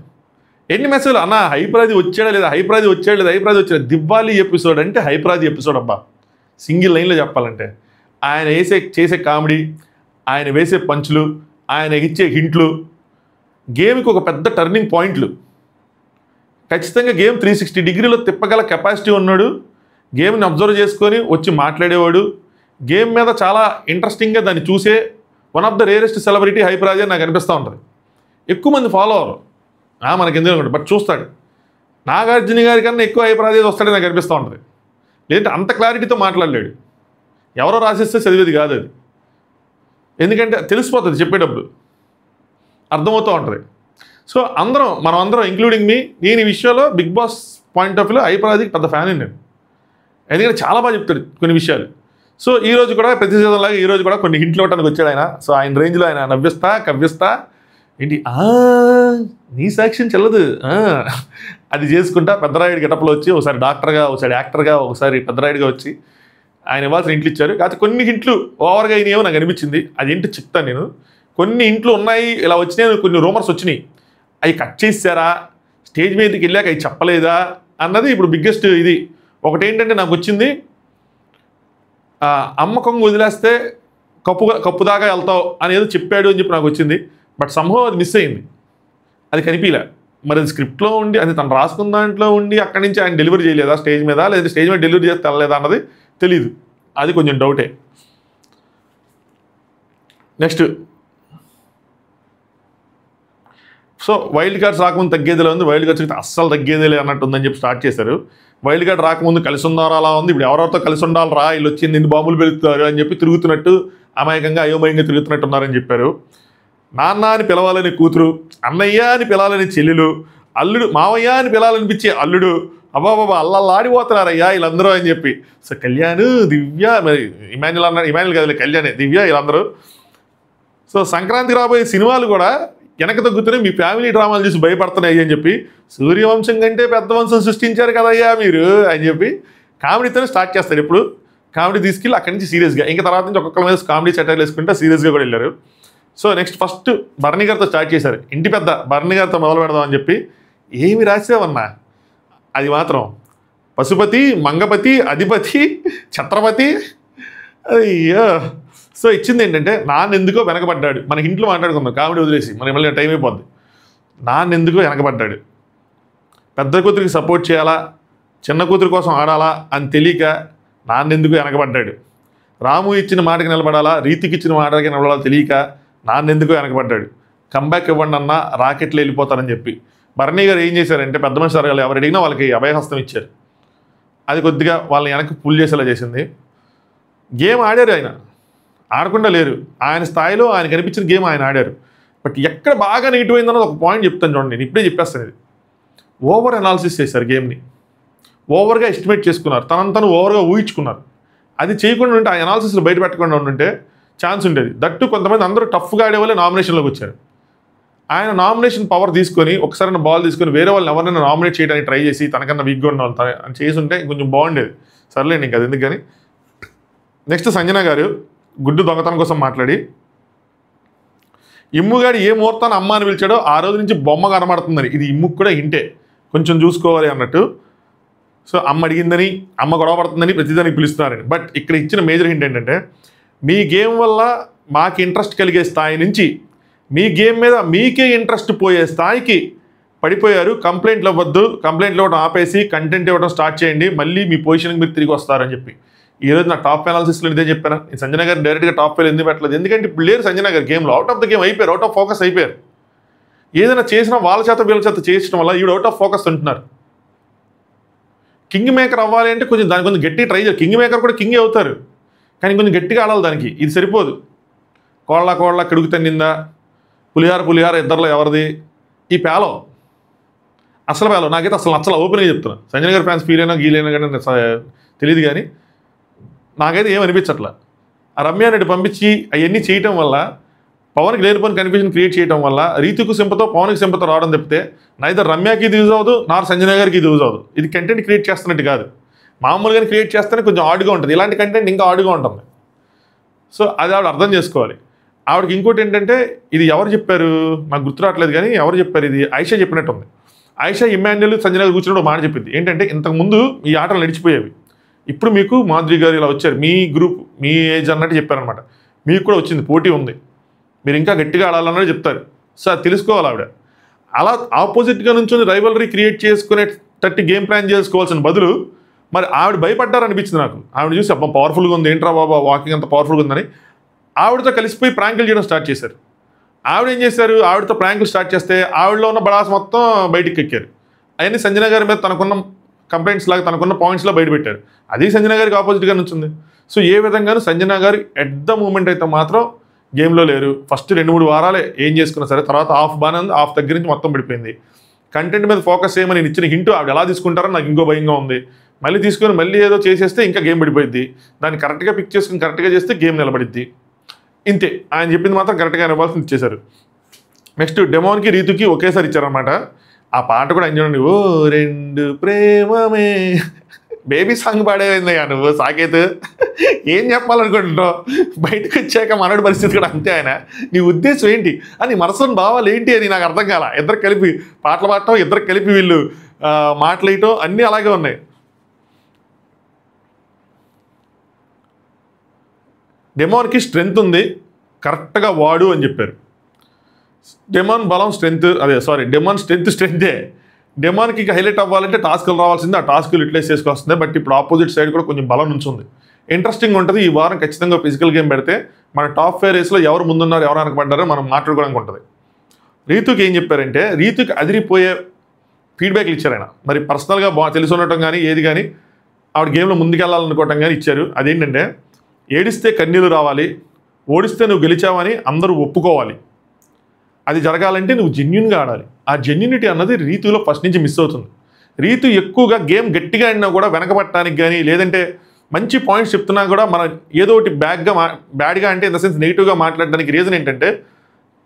ఎన్ని మెసేజ్లు అన్న హైపర్ ఆది వచ్చాడా లేదా, హైపర్ ఆది వచ్చాడు లేదా, హైపర్ ఆది వచ్చాడు. దివ్వాలి ఎపిసోడ్ అంటే హైపర్ ఆది ఎపిసోడ్ అబ్బా, సింగిల్ లైన్లో చెప్పాలంటే. ఆయన చేసే కామెడీ, ఆయన వేసే పంచులు, ఆయన ఇచ్చే హింట్లు, గేమ్కి ఒక పెద్ద టర్నింగ్ పాయింట్లు. ఖచ్చితంగా గేమ్ 360 డిగ్రీలో తిప్పగల కెపాసిటీ ఉన్నాడు, గేమ్ని అబ్జర్వ్ చేసుకొని వచ్చి మాట్లాడేవాడు, గేమ్ మీద చాలా ఇంట్రెస్టింగ్గా దాన్ని చూసే one of the rarest celebrity hyper ఆది అని నాకు అనిపిస్తూ ఉంటుంది. ఎక్కువ మంది ఫాలోవర్ మనకి ఎందుకు అనుకుంటారు, బట్ చూస్తాడు. నాగార్జున గారి కన్నా ఎక్కువ హైపర్ ఆది వస్తాడని నాకు అనిపిస్తూ ఉంటుంది. లేదంటే అంత క్లారిటీతో మాట్లాడలేడు, ఎవరో రాసిస్తే చదివేది కాదు అది, ఎందుకంటే తెలిసిపోతుంది చెప్పేటప్పుడు, అర్థమవుతూ ఉంటుంది. సో మనం అందరం ఇంక్లూడింగ్ మీ, నేను ఈ విషయంలో బిగ్ బాస్ పాయింట్ ఆఫ్ వ్యూలో హైపర్ ఆదికి పెద్ద ఫ్యాన్ నేను, ఎందుకంటే చాలా బాగా చెప్తాడు కొన్ని విషయాలు. సో ఈరోజు కూడా ప్రతి సీజన్ లాగా ఈరోజు కూడా కొన్ని హింట్లు ఇవ్వడానికి వచ్చాడు ఆయన. సో ఆయన రేంజ్లో ఆయన నవ్విస్తా కవ్విస్తా ఏంటి నీ సాక్ష్యం చెల్లదు అది చేసుకుంటా పెద్దరాయుడు గెటప్లో వచ్చి ఒకసారి డాక్టర్గా, ఒకసారి యాక్టర్గా, ఒకసారి పెద్దరాయుడుగా వచ్చి ఆయన ఇవ్వాల్సిన ఇంట్లు ఇచ్చారు. కాకపోతే కొన్ని ఇంట్లు ఓవర్గా అయినాయేమో నాకు అనిపించింది, అది ఏంటి చెప్తాను నేను. కొన్ని ఇంట్లు ఉన్నాయి ఇలా వచ్చినాయి, కొన్ని రూమర్స్ వచ్చినాయి, అవి కట్ చేశారా, స్టేజ్ మీదకి వెళ్ళాక అవి చెప్పలేదా అన్నది ఇప్పుడు బిగ్గెస్ట్ ఇది. ఒకటి ఏంటంటే నాకు వచ్చింది, అమ్మకం వదిలేస్తే కప్పు దాకా వెళ్తావు అనేది చెప్పాడు అని చెప్పి నాకు వచ్చింది. బట్ సంభవం అది మిస్ అయింది, అది కనిపించలే. మరి అది స్క్రిప్ట్లో ఉండి, అది తను రాసుకున్న దాంట్లో ఉండి అక్కడి నుంచి ఆయన డెలివరీ చేయలేదా స్టేజ్ మీద, లేదా స్టేజ్ మీద డెలివరీ చేస్తే వెళ్ళలేదా అన్నది తెలీదు, అది కొంచెం డౌటే. నెక్స్ట్ సో వైల్డ్ కార్డ్స్ రాకముందు తగ్గేదిలే ఉంది, వైల్డ్ కార్డ్స్ అస్సలు తగ్గేదేలే అన్నట్టు ఉందని చెప్పి స్టార్ట్ చేశారు. వైల్డ్ కార్డ్ రాకముందు కలిసి ఉన్నారా అలా ఉంది, ఇప్పుడు ఎవరెవరితో కలిసి ఉండాలరా, వీళ్ళు వచ్చి నిన్ను బాంబులు పెరుగుతారు అని చెప్పి తిరుగుతున్నట్టు, అమాయకంగా అయోమయంగా తిరుగుతున్నట్టు ఉన్నారని చెప్పారు. నాన్న అని పిలవాలని కూతురు, అన్నయ్య అని పిలవాలని చెల్లెలు, అల్లుడు మావయ్య అని పిలవాలనిపించే అల్లుడు, అబ్బాబాబా అల్లల్లాడిపోతున్నారయ్యా వీళ్ళందరూ అని చెప్పి. సో కళ్యాణ్, దివ్య, మరి ఇమాన్యుల్ అన్నాడు, ఇమాన్యుల్ కదలే కళ్యాణే, దివ్య వీళ్ళందరూ. సో సంక్రాంతికి రాబోయే సినిమాలు కూడా వెనక తగ్గుతూనే మీ ఫ్యామిలీ డ్రామాలు చూసి భయపడుతున్నాయి అని చెప్పి, సూర్యవంశం కంటే పెద్ద వంశం సృష్టించారు కదయ్యా మీరు అని చెప్పి కామెడీతోనే స్టార్ట్ చేస్తారు. ఎప్పుడు కామెడీ తీసుకెళ్ళి అక్కడి నుంచి సీరియస్గా, ఇంకా తర్వాత నుంచి ఒక్కొక్కరి మీద కామెడీ చట్టాలు వేసుకుంటే సీరియస్గా కూడా వెళ్ళారు. సో నెక్స్ట్ ఫస్ట్ భరణి గారితో స్టార్ట్ చేశారు, ఇంటి పెద్ద భరణి గారితో మొదలు పెడదాం అని చెప్పి. ఏమి రాసావన్నా, అది మాత్రం పశుపతి, మంగపతి, అధిపతి, ఛత్రపతి, అయ్యో. సో ఇచ్చింది ఏంటంటే నాన్నెందుకో వెనకబడ్డాడు. మన ఇంట్లో మాట్లాడుకుందాం, కామెడీ వదిలేసి మన మళ్ళీ టైం అయిపోద్ది. నాన్నెందుకో వెనకబడ్డాడు, పెద్ద కూతురికి సపోర్ట్ చేయాలా, చిన్న కూతురు కోసం ఆడాలా అని తెలియక నాన్నెందుకు వెనకబడ్డాడు. రాము ఇచ్చిన మాటకి నిలబడాలా, రీతికి ఇచ్చిన మాటకి నిలబడాలా తెలియక నాన్నెందుకు వెనకబడ్డాడు. కంబ్యాక్ ఇవ్వండి అన్న రాకెట్లు వెళ్ళిపోతారని చెప్పి భరణి గారు ఏం చేశారంటే, పెద్ద మనిషి అడగాలి ఎవరు అడిగినా వాళ్ళకి అభయహస్తం ఇచ్చారు. అది కొద్దిగా వాళ్ళని వెనక్కి పుల్ చేసేలా చేసింది. గేమ్ ఆడారు, ఆయన ఆడకుండా లేరు, ఆయన స్థాయిలో ఆయన కనిపించిన గేమ్ ఆయన ఆడారు. బట్ ఎక్కడ బాగా నెగిటివ్ అయిందన్నది ఒక పాయింట్ చెప్తాను చూడండి, నేను ఇప్పుడే చెప్పేస్తాను. ఇది ఓవర్ అనాలిసిస్ చేశారు, గేమ్ని ఓవర్గా ఎస్టిమేట్ చేసుకున్నారు, తను ఓవర్గా ఊహించుకున్నారు. అది చేయకుండా ఉంటే ఆ అనాలిసిస్లో బయట పెట్టకుండా ఉంటే ఛాన్స్ ఉండేది. దట్టు కొంతమంది అందరూ టఫ్గా ఆడేవాళ్ళే నామినేషన్లోకి వచ్చారు. ఆయన నామినేషన్ పవర్ తీసుకొని ఒకసారి బాల్ తీసుకొని వేరే వాళ్ళని ఎవరైనా నామినేట్ చేయడానికి ట్రై చేసి తనకన్నా వీక్గా ఉన్న వాళ్ళు అని చేసి ఉంటే కొంచెం బాగుండేది. సర్లేండి ఇంకా అది ఎందుకు కానీ. నెక్స్ట్ సంజన గారు గుడ్డు దొంగతనం కోసం మాట్లాడి, ఇమ్ముగాడు ఏ ముహూర్తాన్ని అమ్మ అని పిలిచాడో ఆ రోజు నుంచి బొమ్మ కనబడుతుందని, ఇది ఇమ్ముకు కూడా హింటే, కొంచెం చూసుకోవాలి అన్నట్టు. సో అమ్మ అడిగిందని, అమ్మ గొడవ పడుతుందని ప్రతిదానికి పిలుస్తున్నారని. బట్ ఇక్కడ ఇచ్చిన మేజర్ హింట్ ఏంటంటే, మీ గేమ్ వల్ల మాకు ఇంట్రెస్ట్ కలిగే స్థాయి నుంచి మీ గేమ్ మీద మీకే ఇంట్రెస్ట్ పోయే స్థాయికి పడిపోయారు. కంప్లైంట్లు ఇవ్వద్దు, కంప్లైంట్లు ఇవ్వడం ఆపేసి కంటెంట్ ఇవ్వడం స్టార్ట్ చేయండి, మళ్ళీ మీ పొజిషన్కి మీరు తిరిగి వస్తారని చెప్పి. ఈరోజు నా టాప్ అనాలిసిస్లో ఇదే చెప్పాను. నేను సంజన గారు డైరెక్ట్గా టాప్ ఫైల్ ఎందుకు పెట్టలేదు, ఎందుకంటే ఇప్పుడు లేరు సంజన గారు గేమ్లో, అవుట్ ఆఫ్ ద గేమ్ అయిపోయారు, అవుట్ ఆఫ్ ఫోకస్ అయిపోయారు. ఏదైనా చేసినా వాళ్ళ చేత వీళ్ళ చేత చేసడం వల్ల ఈవిడ అవుట్ ఆఫ్ ఫోకస్ అంటున్నారు. కింగ్ మేకర్ అవ్వాలి అంటే కొంచెం దానికి కొంచెం గట్టిగా ట్రై చేయాలి. కింగ్ మేకర్ కూడా కింగే అవుతారు, కానీ కొంచెం గట్టిగా ఆడాలి దానికి. ఇది సరిపోదు. కోళ్ళ కిడుకు తన్నిందా, పులిహార ఇద్దరిలో ఎవరిది ఈ పేలో, అసలు పేలో నాకైతే అసలు నచ్చల. ఓపెన్గా చెప్తున్నా, సంజయ్ గారి ఫ్యాన్స్ ఫీల్ అయినా గీలైనా కానీ తెలియదు, కానీ నాకైతే ఏమనిపించట్లా. ఆ రమ్యారెడ్డి పంపించి అవన్నీ చేయటం వల్ల పవన్కి లేనిపోయిన కన్ఫ్యూజన్ క్రియేట్ చేయడం వల్ల రీతుకు సింపతో పవన్కి సింపతో రావడం తప్పితే నైదర్ రమ్యాకి ఇది యూజ్ అవ్వదు, నార్ సంజయ్ గారికి ఇది యూజ్ అవ్వదు. ఇది కంటెంట్ క్రియేట్ చేస్తున్నట్టు కాదు. మామూలుగానే క్రియేట్ చేస్తేనే కొంచెం ఆడుగా ఉంటుంది, ఇలాంటి కంటెంట్ ఇంకా ఆడుగా ఉంటుంది. సో అది ఆవిడ అర్థం చేసుకోవాలి. ఆవిడకి ఇంకోటి ఏంటంటే, ఇది ఎవరు చెప్పారు నాకు గుర్తు రావట్లేదు, కానీ ఎవరు చెప్పారు, ఇది ఆయిషా చెప్పినట్టుంది. ఆయిషా ఇమ్మాన్యుయల్ సంజయ్ గారు కూర్చున్నప్పుడు మాట చెప్పింది ఏంటంటే, ఇంతకుముందు ఈ ఆటలు నడిచిపోయేవి, ఇప్పుడు మీకు మాధురి గారు ఇలా వచ్చారు, మీ గ్రూప్ మీ ఏజ్ అన్నట్టు చెప్పారనమాట. మీకు కూడా వచ్చింది, పోటీ ఉంది, మీరు ఇంకా గట్టిగా ఆడాలన్నట్టు చెప్తారు. సో అది తెలుసుకోవాలి ఆవిడ. అలా ఆపోజిట్గా నుంచి రైవలరీ క్రియేట్ చేసుకునేటట్టు గేమ్ ప్లాన్ చేసుకోవాల్సిన బదులు మరి ఆవిడ భయపడ్డారనిపించింది నాకు. ఆవిడ చూసి అబ్బా పవర్ఫుల్గా ఉంది, ఏంట్రా బాబా వాకింగ్ అంత పవర్ఫుల్గా ఉందని ఆవిడతో కలిసిపోయి ప్రాంకులు చేయడం స్టార్ట్ చేశారు. ఆవిడ ఏం చేశారు, ఆవిడతో ప్రాంకులు స్టార్ట్ చేస్తే ఆవిడలో ఉన్న బడాస్ మొత్తం బయటికి ఎక్కారు. అవన్నీ సంజన గారి మీద తనకున్న కంప్లైంట్స్ లాగా తనకున్న పాయింట్స్లో బయటపెట్టారు. అది సంజన గారికి ఆపోజిట్గా నుంచింది. సో ఏ విధంగానూ సంజన గారు ఎట్ ద మూమెంట్ అయితే మాత్రం గేమ్లో లేరు. ఫస్ట్ 2-3 వారాలే ఏం చేసుకున్నా సరే, తర్వాత ఆఫ్ బాగానే ఉంది, ఆఫ్ దగ్గర నుంచి మొత్తం పడిపోయింది. కంటెంట్ మీద ఫోకస్ చేయమని నేను ఇచ్చిన హింట్ ఆవిడ ఎలా తీసుకుంటారో నాకు ఇంకో భయంగా ఉంది. మళ్ళీ తీసుకొని మళ్ళీ ఏదో చేసేస్తే ఇంకా గేమ్ పడిపోయింది. దాన్ని కరెక్ట్గా పిక్ చేసుకుని కరెక్ట్గా చేస్తే గేమ్ నిలబడిద్ది. ఇంతే, ఆయన చెప్పింది మాత్రం కరెక్ట్గా ఇవ్వాల్సింది ఇచ్చేశారు. నెక్స్ట్ డెమోన్కి రీతుకి ఒకేసారి ఇచ్చారనమాట. ఆ పాట కూడా ఎంజాయ్, ఓ రెండు ప్రేమమే బేబీ సాంగ్ పాడేదయ్యా నువ్వు సాకేత్. ఏం చెప్పాలనుకుంటున్నావు, బయటకు వచ్చాక మనోడి పరిస్థితి కూడా అంతే. ఆయన నీ ఉద్దేశం ఏంటి అని, మనసుని భావాలు ఏంటి అని నాకు అర్థం కాల. ఇద్దరు కలిపి పాటలు పాడటం, ఇద్దరు కలిపి వీళ్ళు మాటలేయటం అన్నీ అలాగే ఉన్నాయి. డెమోన్కి స్ట్రెంగ్త్ ఉంది, కరెక్ట్గా వాడు అని చెప్పారు. డెమాన్ బలం స్ట్రెంగ్త్, డెమాన్ స్ట్రెంగ్తే. డెమాన్కి హైలైట్ అవ్వాలంటే టాస్కులు రావాల్సిందే, ఆ టాస్కులు యూటిలైజ్ చేసుకోవాల్సిందే. బట్ ఇప్పుడు ఆపోజిట్ సైడ్ కూడా కొంచెం బలం నుంచి ఉంది. ఇంట్రెస్టింగ్ ఉంటుంది. ఈ వారం ఖచ్చితంగా ఫిజికల్ గేమ్ పెడితే మన టాప్ 5 రేస్లో ఎవరు ముందున్నారు, ఎవరు వెనకబడ్డారో మనం మాట్లాడుకోవడానికి ఉంటుంది. రీతుకి ఏం చెప్పారంటే, రీతుకి అదిరిపోయే ఫీడ్బ్యాక్లు ఇచ్చారు ఆయన. మరి పర్సనల్గా తెలిసి ఉండటం కానీ ఏది కానీ ఆవిడ గేమ్లో ముందుకెళ్ళాలనుకోవటం కానీ ఇచ్చారు. అదేంటంటే, ఏడిస్తే కన్నీళ్ళు రావాలి, ఓడిస్తే నువ్వు గెలిచావని అందరూ ఒప్పుకోవాలి. అది జరగాలంటే నువ్వు జెన్యున్గా ఆడాలి. ఆ జెన్యునిటీ అన్నది రీతులో ఫస్ట్ నుంచి మిస్ అవుతుంది. రీతు ఎక్కువగా గేమ్ గట్టిగా ఆడినా కూడా వెనకబట్టడానికి కానీ, లేదంటే మంచి పాయింట్స్ చెప్తున్నా కూడా మనం ఏదో ఒకటి బ్యాడ్గా అంటే ఇన్ ద సెన్స్ నెగిటివ్గా మాట్లాడడానికి రీజన్ ఏంటంటే,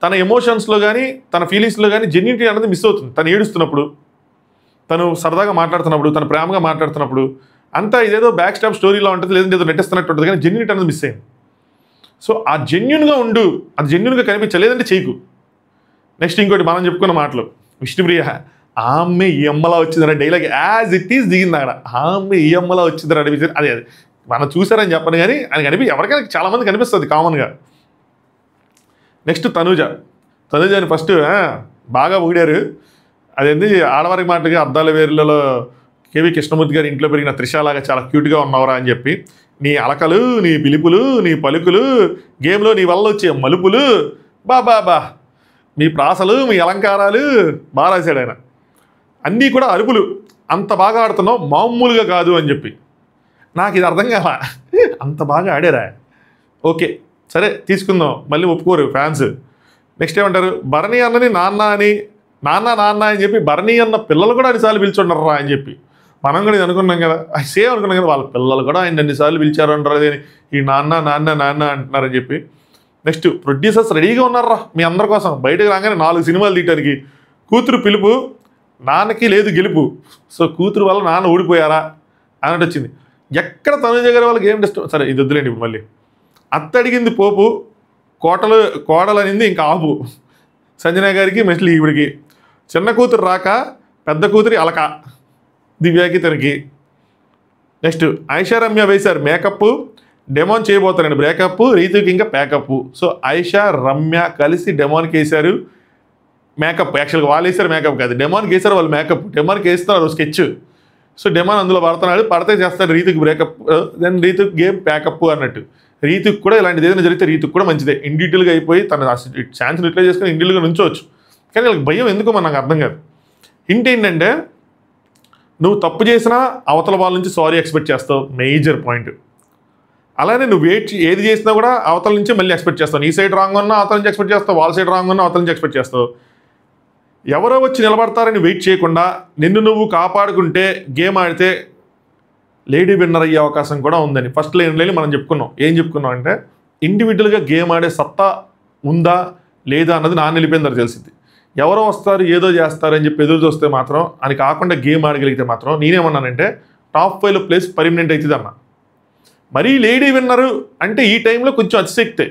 తన ఎమోషన్స్లో కానీ తన ఫీలింగ్స్లో కానీ జెన్యునిటీ అన్నది మిస్ అవుతుంది. తను ఏడుస్తున్నప్పుడు, తను సరదాగా మాట్లాడుతున్నప్పుడు, తను ప్రేమగా మాట్లాడుతున్నప్పుడు అంతా ఇదేదో బ్యాక్ స్టాప్ స్టోరీలో ఉంటుంది, లేదంటే ఏదో నటిస్తున్నట్టు ఉంటుంది, కానీ జెన్యునిటీ అనేది మిస్ అయింది. సో ఆ జెన్యున్గా ఉండు, అది జెన్యున్గా కనిపించాలి, లేదంటే చేయకు. నెక్స్ట్ ఇంకోటి మనం చెప్పుకున్న మాటలు, విష్ణుప్రియ ఆమె ఈ అమ్మలా వచ్చిందన్న డైలాగ్ యాజ్ ఇట్ ఈస్ దిగింది అక్కడ. ఆమె ఈ అమ్మలా వచ్చిందని అనిపించింది. అదే మనం చూసారని చెప్పను, కానీ ఆయన ఎవరికైనా చాలామంది కనిపిస్తుంది కామన్గా. నెక్స్ట్ తనుజని ఫస్ట్ బాగా ఊడారు. అదేంది ఆడవారికి మాటగా అద్దాల వేరులలో కేవీ కృష్ణమూర్తి గారి ఇంట్లో పెరిగిన త్రిషలాగా చాలా క్యూట్గా ఉన్నవరా అని చెప్పి, నీ అలకలు, నీ పిలుపులు, నీ పలుకులు, గేమ్లో నీ వల్ల వచ్చే మలుపులు, బా మీ ప్రాసలు, మీ అలంకారాలు బాగా రాశాడు ఆయన. అన్నీ కూడా అరుపులు, అంత బాగా ఆడుతున్నావు, మామూలుగా కాదు అని చెప్పి. నాకు ఇది అర్థం కాల, అంత బాగా ఆడారా, ఓకే సరే తీసుకుందాం, మళ్ళీ ఒప్పుకోరు ఫ్యాన్స్. నెక్స్ట్ ఏమంటారు, భరణి అన్నని నాన్న అని చెప్పి భరణి అన్న పిల్లలు కూడా అన్నిసార్లు పిలుచుండరా అని చెప్పి. మనం కూడా ఇది అనుకున్నాం కదా, సేమ్ అనుకున్నాం కదా, వాళ్ళ పిల్లలు కూడా ఆయన అన్నిసార్లు పిలిచారు అంటారు, అదే ఈ నాన్న అంటున్నారని చెప్పి. నెక్స్ట్ ప్రొడ్యూసర్స్ రెడీగా ఉన్నారా మీ అందరి కోసం, బయటకు రాగానే 4 సినిమాలు తీయటానికి. కూతురు పిలుపు, నాన్నకి లేదు గెలుపు. సో కూతురు వల్ల నాన్న ఊడిపోయారా అన్నట్టు వచ్చింది. ఎక్కడ తనుజ గారి వాళ్ళకి ఏం డిస్టర్బ్, సరే ఇది వద్దులేండి. మళ్ళీ అత్తడిగింది పోపు, కోడలు అనింది ఇంకా ఆపు. సంజన గారికి మెస్లీ ఈవిడికి. చిన్న కూతురు రాక పెద్ద కూతురి అలక దివ్యాకి తనకి. నెక్స్ట్ ఐషా రమ్య వేశారు మేకప్, డెమోన్ చేయబోతారండి బ్రేకప్, రీతుకి ఇంకా ప్యాకప్. సో ఐషా రమ్య కలిసి డెమోన్కి వేశారు మేకప్. యాక్చువల్గా వాళ్ళు వేసారు మేకప్ కాదు, డెమోన్కి వేసారు వాళ్ళు మేకప్. డెమోన్కి వేస్తున్నారు స్కెచ్. సో డెమోన్ అందులో పడితే చేస్తాడు రీతుకి బ్రేకప్, దెన్ రీతుకి గేమ్ ప్యాకప్ అన్నట్టు. రీతుకి కూడా ఇలాంటిది ఏదైనా జరిగితే రీతుకి కూడా మంచిదే, ఇండివిజువల్గా అయిపోయి తన ఛాన్స్ని రిప్లై చేసుకొని ఇండివిజువల్గా నుంచోవచ్చు. కానీ వాళ్ళకి భయం ఎందుకో మనకు అర్థం కాదు. హింట్ ఏంటంటే, నువ్వు తప్పు చేసినా అవతల వాళ్ళ నుంచి సారీ ఎక్స్పెక్ట్ చేస్తావు, మేజర్ పాయింట్. అలానే నువ్వు ఏది చేసినా కూడా అవతల నుంచి మళ్ళీ ఎక్స్పెక్ట్ చేస్తావు. నీ సైడ్ రాంగ్ ఉన్నా అవతల నుంచి ఎక్స్పెక్ట్ చేస్తావు, వాళ్ళ సైడ్ రాంగ్ ఉన్నా అవతల నుంచి ఎక్స్పెక్ట్ చేస్తావు. ఎవరో వచ్చి నిలబడతారని వెయిట్ చేయకుండా నిన్ను నువ్వు కాపాడుకుంటే గేమ్ ఆడితే లేడీ విన్నర్ అయ్యే అవకాశం కూడా ఉందని ఫస్ట్ లైన్లో మనం చెప్పుకున్నాం. ఏం చెప్పుకున్నాం అంటే ఇండివిజువల్గా గేమ్ ఆడే సత్తా ఉందా లేదా అన్నది నా నిలిపోయిందని తెలిసింది. ఎవరో వస్తారు ఏదో చేస్తారని చెప్పి ఎదురు చూస్తే మాత్రం అని కాకుండా గేమ్ ఆడగలిగితే మాత్రం నేనేమన్నానంటే టాప్ 5 ప్లేస్ పర్మనెంట్ అవుతుంది అన్న. మరీ లేడీ విన్నరు అంటే ఈ టైంలో కొంచెం అతిశక్తే.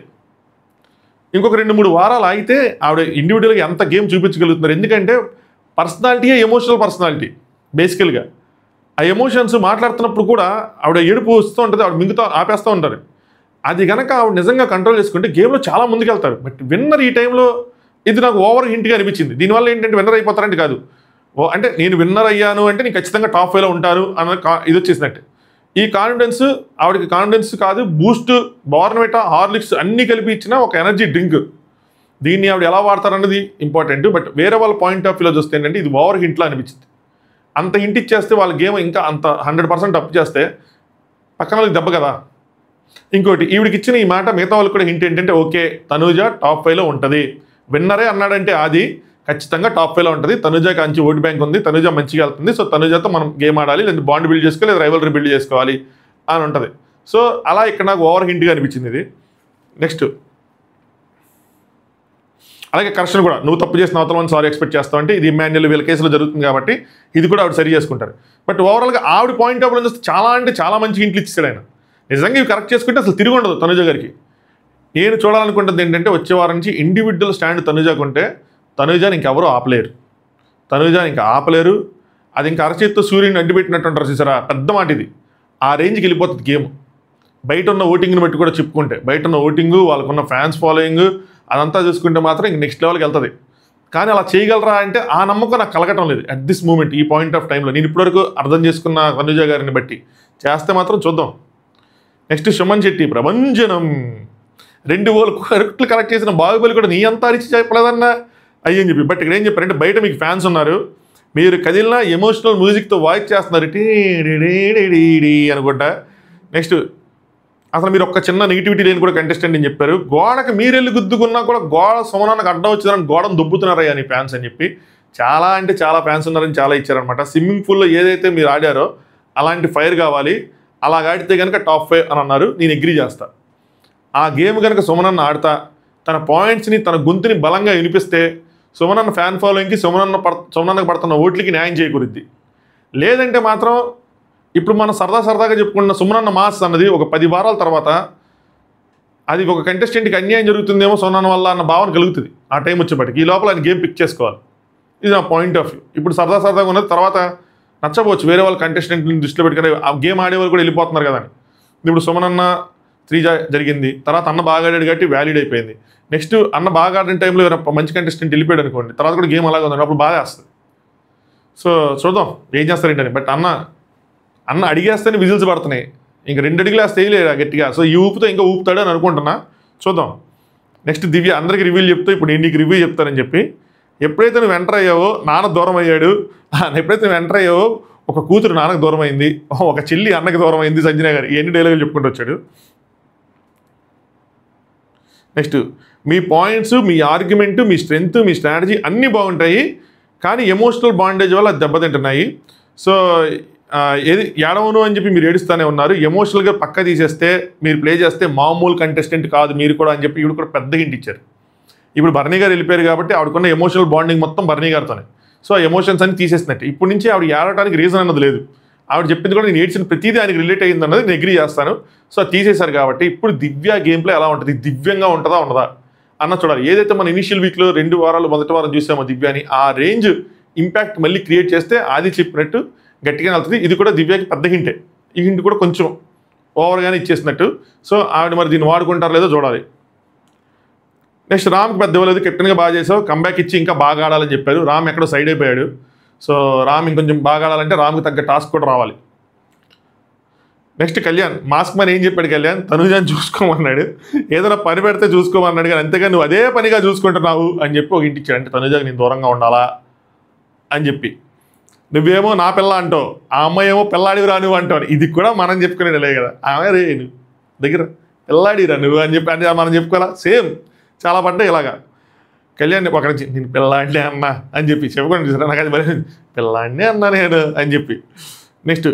ఇంకొక 2-3 వారాలు ఆగితే ఆవిడ ఇండివిజువల్గా ఎంత గేమ్ చూపించగలుగుతున్నారు. ఎందుకంటే పర్సనాలిటీయే ఎమోషనల్ పర్సనాలిటీ బేసికల్గా. ఆ ఎమోషన్స్ మాట్లాడుతున్నప్పుడు కూడా ఆవిడ ఏడుపు వస్తూ ఉంటుంది, ఆవిడ మింగుతూ ఆపేస్తూ ఉంటారు. అది కనుక ఆవిడ నిజంగా కంట్రోల్ చేసుకుంటే గేమ్లో చాలా ముందుకెళ్తారు. బట్ విన్నర్ ఈ టైంలో ఇది నాకు ఓవర్ హింట్గా అనిపించింది. దీనివల్ల ఏంటంటే విన్నర్ అయిపోతారంటే కాదు, అంటే నేను విన్నర్ అయ్యాను అంటే నేను ఖచ్చితంగా టాప్ 5లో ఉంటారు అన్న ఇది వచ్చేసినట్టు. ఈ కాన్ఫిడెన్స్ ఆవిడకి కాన్ఫిడెన్స్ కాదు, బూస్ట్, బోర్న్విటా, హార్లిక్స్ అన్నీ కలిపి ఇచ్చిన ఒక ఎనర్జీ డ్రింక్. దీన్ని ఆవిడ ఎలా వాడతారన్నది ఇంపార్టెంట్. బట్ వేరే వాళ్ళ పాయింట్ ఆఫ్ వ్యూలో చూస్తే ఏంటంటే ఇది ఓవర్ హింట్లా అనిపించింది. అంత హింట్ ఇచ్చేస్తే వాళ్ళ గేమ్ ఇంకా అంత 100% అప్ చేస్తే పక్కన వాళ్ళకి దెబ్బ కదా. ఇంకోటి ఈవిడికి ఇచ్చిన ఈ మాట మిగతా వాళ్ళకి కూడా హింట్ ఏంటంటే ఓకే తనూజ టాప్ 5లో ఉంటుంది, విన్నరే అన్నాడంటే అది ఖచ్చితంగా టాప్ 5లో ఉంటుంది. తనూజకి మంచి ఓటు బ్యాంక్ ఉంది, తనూజ మంచిగా వెళ్తుంది, సో తనూజతో మనం గేమ్ ఆడాలి, లేదా బాండ్ బిల్డ్ చేసుకోవాలి, లేదా రైవల్రీ బిల్డ్ చేసుకోవాలి అని ఉంటుంది. సో అలా ఇక్కడ నాకు ఓవర్ హింట్గా అనిపించింది ఇది. నెక్స్ట్ అలాగే కరెక్షన్ కూడా, నువ్వు తప్పు చేసిన అవతల సారీ ఎక్స్పెక్ట్ చేస్తావు అంటే ఇది ఇమాన్యుయల్ వీళ్ళ కేసులో జరుగుతుంది కాబట్టి ఇది కూడా ఆవిడ సరి చేసుకుంటారు. బట్ ఓవరాల్గా ఆవిడ పాయింట్ ఆఫ్ వ్యూ చూస్తే చాలా అంటే చాలా మంచి హింట్లు ఇచ్చాడు ఆయన. నిజంగా ఇవి కరెక్ట్ చేసుకుంటే అసలు తిరిగి ఉండదు తనుజ గారికి. నేను చూడాలనుకుంటుంది ఏంటంటే వచ్చే వారం నుంచి ఇండివిజువల్ స్టాండ్ తనుజాకు ఉంటే తనుజాని ఇంకెవరూ ఆపలేరు, తనుజాని ఇంకా ఆపలేరు. అది ఇంకా అరచేత్తో సూర్యుని అడ్డుపెట్టినట్టు అంటారు చూసారా, పెద్ద మాట ఇది. ఆ రేంజ్కి వెళ్ళిపోతుంది గేమ్. బయట ఉన్న ఓటింగ్ని బట్టి కూడా చెప్పుకుంటే, బయట ఉన్న ఓటింగు, వాళ్ళకున్న ఫ్యాన్స్ ఫాలోయింగ్ అదంతా చూసుకుంటే మాత్రం ఇంక నెక్స్ట్ లెవెల్కి వెళ్తుంది. కానీ అలా చేయగలరా అంటే ఆ నమ్మకం నాకు కలగటం లేదు అట్ దిస్ మూమెంట్, ఈ పాయింట్ ఆఫ్ టైంలో. నేను ఇప్పటివరకు అర్థం చేసుకున్న తనుజ గారిని బట్టి చేస్తే మాత్రం చూద్దాం. నెక్స్ట్ సుమన్ శెట్టి ప్రభంజనం 2 ఓవర్లు కరెక్ట్ చేసిన బాహుబలి కూడా నీ అంతా అరిచి చెప్పలేదన్నా అయ్యని చెప్పి. బట్ ఇక్కడ ఏం చెప్పారంటే బయట మీకు ఫ్యాన్స్ ఉన్నారు, మీరు కదిలినా ఎమోషనల్ మ్యూజిక్తో వాయిస్ చేస్తున్నారు టీ అనుకుంటా. నెక్స్ట్ అసలు మీరు ఒక్క చిన్న నెగిటివిటీ లేని కూడా కంటెస్టెంట్ అని చెప్పారు. గోడకి మీరెళ్ళి గుద్దుకున్నా కూడా గోడ సుమనానికి అడ్డం వచ్చిందని గోడను దుబ్బుతున్నారయ్యా నీ ఫ్యాన్స్ అని చెప్పి చాలా అంటే చాలా ఫ్యాన్స్ ఉన్నారని చాలా ఇచ్చారనమాట. స్విమ్మింగ్ పూల్లో ఏదైతే మీరు ఆడారో అలాంటి ఫైర్ కావాలి, అలా ఆడితే కనుక టాప్ 5 అని అన్నారు. నేను అగ్రీ చేస్తా. ఆ గేమ్ కనుక సుమనన్న ఆడతా తన పాయింట్స్ని తన గొంతుని బలంగా వినిపిస్తే సుమనన్న ఫ్యాన్ ఫాలోయింగ్కి సుమనన్నకు పడుతున్న ఓట్లకి న్యాయం చేకూరుద్ది. లేదంటే మాత్రం ఇప్పుడు మనం సరదాగా చెప్పుకున్న సుమనన్న మాస్ అన్నది ఒక 10 వారాల తర్వాత అది ఒక కంటెస్టెంట్కి అన్యాయం జరుగుతుందేమో సుమనన్న వల్ల అన్న భావన కలుగుతుంది. ఆ టైం వచ్చేప్పటికి ఈ లోపల ఆయన గేమ్ పిక్ చేసుకోవాలి. ఇది నా పాయింట్ ఆఫ్ వ్యూ. ఇప్పుడు సరదాగా ఉన్నది తర్వాత నచ్చపోవచ్చు వేరే వాళ్ళ కంటెస్టెంట్ని దృష్టిలో పెట్టుకుని ఆ గేమ్ ఆడేవాళ్ళు కూడా వెళ్ళిపోతున్నారు కదా అని. ఇప్పుడు సుమనన్న శ్రీజ జరిగింది, తర్వాత అన్న బాగా ఆడాడు కాబట్టి వ్యాలిడ్ అయిపోయింది. నెక్స్ట్ అన్న బాగా ఆడిన టైంలో మంచి కంటెస్టెంట్ వెళ్ళిపోయాడు అనుకోండి, తర్వాత కూడా గేమ్ అలాగే ఉంది, అప్పుడు బాగా వేస్తుంది. సో చూద్దాం ఏం చేస్తారేంటని. బట్ అన్న అడిగేస్తేనే విజిల్స్ పడుతున్నాయి, ఇంక 2 అడుగులు వేస్తే వేయలేడు గట్టిగా. సో ఈ ఊపుతో ఇంకా ఊపుతాడు అని అనుకుంటున్నా, చూద్దాం. నెక్స్ట్ దివ్య అందరికి రివ్యూలు చెప్తూ ఇప్పుడు నేను నీకు రివ్యూ చెప్తానని చెప్పి ఎప్పుడైతే నువ్వు ఎంటర్ అయ్యావో నాన్న దూరం అయ్యాడు, ఎప్పుడైతే నువ్వు ఎంటర్ అయ్యావో ఒక కూతురు నాన్నకు దూరం అయింది, ఒక చెల్లి అన్నకి దూరం అయింది, సంజన గారు ఎన్ని డైలాగులు చెప్పుకుంటూ వచ్చాడు. నెక్స్ట్ మీ పాయింట్స్, మీ ఆర్గ్యుమెంటు, మీ స్ట్రెంగ్త్, మీ స్ట్రాటజీ అన్నీ బాగుంటాయి, కానీ ఎమోషనల్ బాండేజ్ వల్ల అది దెబ్బతింటున్నాయి. సో ఏది ఏడవను అని చెప్పి మీరు ఏడుస్తూనే ఉన్నారు. ఎమోషనల్గా పక్క తీసేస్తే మీరు ప్లే చేస్తే మామూలు కంటెస్టెంట్ కాదు మీరు కూడా అని చెప్పి ఇవి కూడా పెద్ద హింట్ ఇచ్చారు. ఇప్పుడు బర్నీ గారు వెళ్ళిపోయారు కాబట్టి ఆవిడకున్న ఎమోషనల్ బాండింగ్ మొత్తం బర్నీ గారితోనే. సో ఎమోషన్స్ అన్ని తీసేసినట్టు ఇప్పటి నుంచి ఆవిడ ఏడటానికి రీజన్ అన్నది లేదు. ఆవిడ చెప్పింది కూడా నేను ఏడ్చిన ప్రతిదీ ఆయనకి రిలేట్ అయ్యింది అన్నది నేను అగ్రీ చేస్తాను. సో తీసేశారు కాబట్టి ఇప్పుడు దివ్య గేమ్ ప్లే ఎలా ఉంటుంది, దివ్యంగా ఉంటుందా ఉండదా అన్న చూడాలి. ఏదైతే మన ఇనిషియల్ వీక్లో 2 వారాలు మొదటి వారం చూసామో దివ్యాని, ఆ రేంజ్ ఇంపాక్ట్ మళ్ళీ క్రియేట్ చేస్తే ఆది చెప్పినట్టు గట్టిగా వెళ్తుంది. ఇది కూడా దివ్యకి పెద్ద హింటే. ఈ హింట్ కూడా కొంచెం ఓవర్గానే ఇచ్చేసినట్టు. సో ఆవిడ మరి దీన్ని వాడుకుంటారో లేదో చూడాలి. నెక్స్ట్ రామ్కి పెద్ద ఇవ్వలేదు, కెప్టెన్గా బాగా చేసావు, కంబ్యాక్ ఇచ్చి ఇంకా బాగా ఆడాలని చెప్పారు. రామ్ ఎక్కడో సైడ్ అయిపోయాడు. సో రామ్ ఇంకొంచెం బాగా ఆడాలంటే రామ్కి తగ్గ టాస్క్ కూడా రావాలి. నెక్స్ట్ కళ్యాణ్ మాస్క్ మ్యాన్ ఏం చెప్పాడు, కళ్యాణ్ తనుజాని చూసుకోమన్నాడు, ఏదైనా పని పెడితే చూసుకోమన్నాడు, కానీ అంతేగా నువ్వు అదే పనిగా చూసుకుంటున్నావు అని చెప్పి ఒక ఇంటి ఇచ్చాడు. అంటే తనుజాకి నేను దూరంగా ఉండాలా అని చెప్పి. నువ్వేమో నా పిల్ల అంటావు, ఆ అమ్మాయి ఏమో పిల్లాడివిరా నువ్వు అంటావు. ఇది కూడా మనం చెప్పుకునేలే కదా, ఆమె రే నువ్వు దగ్గర పిల్లాడిరా నువ్వు అని చెప్పి అంటే మనం చెప్పుకోవాలా. సేమ్ చాలా పడ్డాయి ఇలాగా. కళ్యాణ్ ఒక నేను పిల్లాడినే అన్నా అని చెప్పి చెప్పుకోండి చూసారా, నాకు అది మరి పిల్లాడినే అన్నా నేను అని చెప్పి. నెక్స్ట్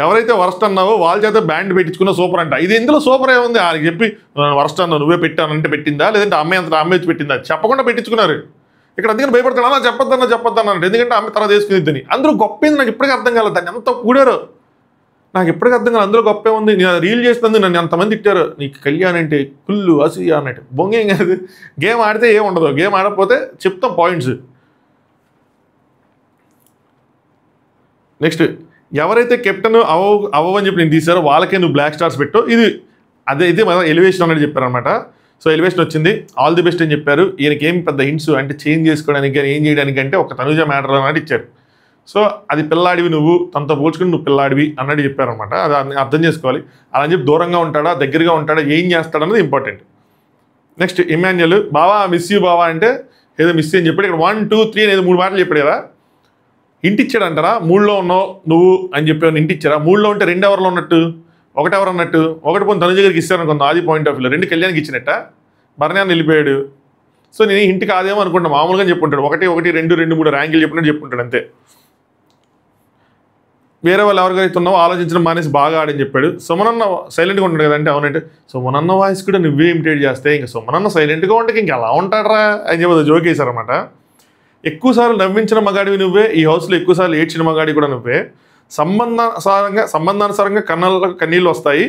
ఎవరైతే వరస్ట్ అన్నావో వాళ్ళ చేత బ్యాండ్ పెట్టించుకున్న సూపర్ అంట. ఇది ఇందులో సూపర్ ఏముంది, వాళ్ళకి చెప్పి వరస్ట్ అన్నావు నువ్వే పెట్టానంటే పెట్టిందా, లేదంటే అమ్మాయి అంత అమ్మాయి వచ్చి పెట్టిందా, చెప్పకుండా పెట్టించుకున్నారు. ఇక్కడ అందుకని భయపడతాను, చెప్పొద్దన్నా అంటే ఎందుకంటే ఆమె తర్వాత వేసుకునిద్దని. అందులో గొప్ప ఏంది నాకు ఇప్పటికీ అర్థం కాలేదు, దాన్ని ఎంత కూడారో నాకు ఇప్పటికీ అర్థం కాదు. అందులో గొప్పే ఉంది, నేను రీల్ చేస్తుంది నన్ను ఎంతమంది తిట్టారు, నీకు కళ్యాణ్ అంటే కుళ్ళు అసూయ అన్నట్టు. బొంగేం కాదు, గేమ్ ఆడితే ఏం ఉండదు, గేమ్ ఆడకపోతే చెప్తాం పాయింట్స్. నెక్స్ట్ ఎవరైతే కెప్టెన్ అవ్వని చెప్పి నేను తీసారో వాళ్ళకే నువ్వు బ్లాక్ స్టార్స్ పెట్టు. అదే ఎలివేషన్ అనేది చెప్పారనమాట. సో ఎలివేషన్ వచ్చింది, ఆల్ ది బెస్ట్ అని చెప్పారు. ఈయనకి ఏం పెద్ద హింట్స్ అంటే చేంజ్ చేసుకోవడానికి కానీ ఏం చేయడానికి అంటే ఒక తనుజ మ్యాటర్ అన్నట్టు ఇచ్చారు. సో అది పిల్లాడివి, నువ్వు తనతో పోల్చుకుని నువ్వు పిల్లాడివి అన్నట్టు చెప్పారనమాట. అది అర్థం చేసుకోవాలి. అలా అని చెప్పి దూరంగా ఉంటాడా దగ్గరగా ఉంటాడా ఏం చేస్తాడన్నది ఇంపార్టెంట్. నెక్స్ట్ ఇమాన్యుయల్, బావా మిస్ యూ బావా అంటే ఏదో మిస్ అని చెప్పాడు. ఇక్కడ 1 2 3 అనేది 3 మాటలు చెప్పాడు కదా. ఇంటి ఇచ్చాడంటారా, 3లో ఉన్నావు నువ్వు అని చెప్పి ఇంటి ఇచ్చారా? 3లో ఉంటే 2 ఎవరిలో ఉన్నట్టు, 1 ఎవరు అన్నట్టు? 1 పోనీ తనుజ గారికి ఇస్తారనుకుందాం, ఆది పాయింట్ ఆఫ్ వ్యూలో 2 కళ్యాణ్కి ఇచ్చినట్ట, భరణ్యాన్ని వెళ్ళిపోయాడు. సో నేను ఇంటికి కాదేమో అనుకుంటా, మామూలుగా చెప్పుంటాడు 1 1 2 2 3 ర్యాంకులు చెప్పినట్టు చెప్పుంటాడు అంతే. వేరే వాళ్ళు ఎవరికైతే ఉన్నావో ఆలోచించడం మానేసి బాగా ఆడని చెప్పాడు. సుమనన్న సైలెంట్గా ఉంటాడు కదంటే, అవునంటే సుమనన్న వాయిస్ కూడా నువ్వే ఇమిటేట్ చేస్తే ఇంకా సుమనన్న సైలెంట్గా ఉంటే ఇంక ఎలా ఉంటాడరా అని చెప్పి జోక్ వేశారనమాట. ఎక్కువసార్లు నవ్వించిన మగాడివి నువ్వే, ఈ హౌస్లో ఎక్కువసార్లు ఏడ్చిన మగాడి కూడా నువ్వే. సంబంధానుసారంగా కన్నీళ్ళు వస్తాయి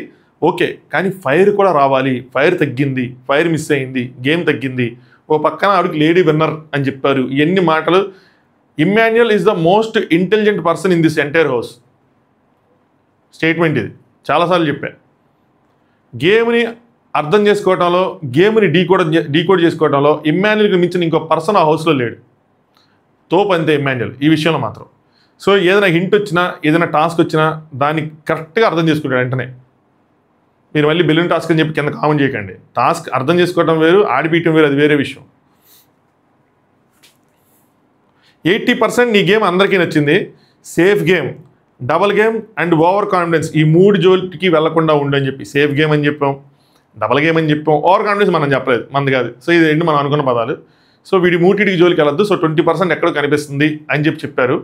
ఓకే, కానీ ఫైర్ కూడా రావాలి. ఫైర్ తగ్గింది, ఫైర్ మిస్ అయింది, గేమ్ తగ్గింది. ఓ పక్కన ఆవిడకి లేడీ విన్నర్ అని చెప్పారు. ఇవన్నీ మాటలు. Immanuel is the most intelligent person in this entire house statement. ఇది చాలాసార్లు చెప్పా. గేమ్ని అర్థం చేసుకోవడంలో, గేమ్ని డీకోడ్ చేసుకోవడంలో ఇమ్మాన్యుయల్కి మించిన ఇంకో పర్సన్ ఆ హౌస్లో లేడు. తోపు అంతే ఇమ్మాన్యుయల్ ఈ విషయంలో మాత్రం. సో ఏదైనా హింట్ వచ్చినా, ఏదైనా టాస్క్ వచ్చినా దాన్ని కరెక్ట్గా అర్థం చేసుకుంటాడు వెంటనే. మీరు మళ్ళీ బెలూన్ టాస్క్ అని చెప్పి కింద కామెంట్ చేయకండి. టాస్క్ అర్థం చేసుకోవడం వేరు, ఆడిపీయటం వేరు, అది వేరే విషయం. 80% నీ గేమ్ అందరికీ నచ్చింది. Safe game, double game and over confidence, ఈ 3 జోలికి వెళ్లకుండా ఉండని చెప్పి సేఫ్ గేమ్ అని చెప్పాం, డబల్ గేమ్ అని చెప్పాం. ఓవర్ కాన్ఫిడెన్స్ మనం చెప్పలేదు, మనది కాదు. సో ఇది 2 మనం అనుకున్న పదాలు. సో వీడి 3 జోలికి వెళ్ళొద్దు. సో 20% ఎక్కడో కనిపిస్తుంది అని చెప్పారు.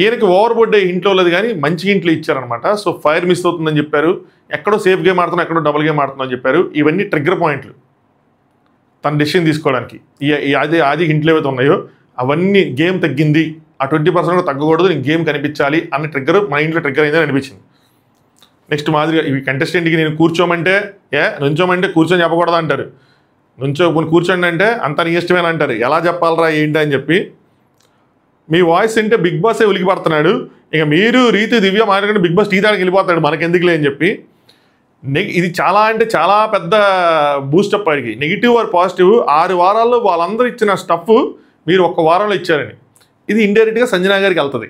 ఈయనకి ఓవర్ బోర్డ్ ఇంట్లో లేదు కానీ మంచి ఇంట్లో ఇచ్చారనమాట. సో ఫైర్ మిస్ అవుతుందని చెప్పారు. ఎక్కడో సేఫ్ గేమ్ ఆడుతున్నాం, ఎక్కడో డబుల్ గేమ్ ఆడుతున్నాం అని చెప్పారు. ఇవన్నీ ట్రిగ్గర్ పాయింట్లు తన డెసిషన్ తీసుకోవడానికి. అది ఇంట్లో ఏవైతే ఉన్నాయో అవన్నీ గేమ్ తగ్గింది, ఆ 20% కూడా తగ్గకూడదు, నేను గేమ్ కనిపించాలి అన్న ట్రిగ్గర్ మన ఇంట్లో ట్రిగ్గర్ అయిందని అనిపించింది. నెక్స్ట్ మాదిరిగా ఇవి కంటెస్టెంట్కి నేను కూర్చోమంటే నుంచోమంటే కూర్చొని చెప్పకూడదు అంటారు. కూర్చోండి అంటే అంత నీ ఇష్టమేనా అంటారు. ఎలా చెప్పాలరా ఏంటి అని చెప్పి మీ వాయిస్ అంటే బిగ్ బాసే ఉలికి పడుతున్నాడు. ఇక మీరు రీతి దివ్య మాట్లాడుకుంటే బిగ్ బాస్ టీ తాడికి వెళ్ళిపోతాడు, మనకెందుకులే అని చెప్పి. ఇది చాలా అంటే చాలా పెద్ద బూస్టప్ వాడికి. నెగిటివ్ ఆర్ పాజిటివ్ 6 వారాల్లో వాళ్ళందరూ ఇచ్చిన స్టఫ్ మీరు 1 వారంలో ఇచ్చారని. ఇది ఇండైరెక్ట్గా సంజనా గారికి వెళ్తుంది.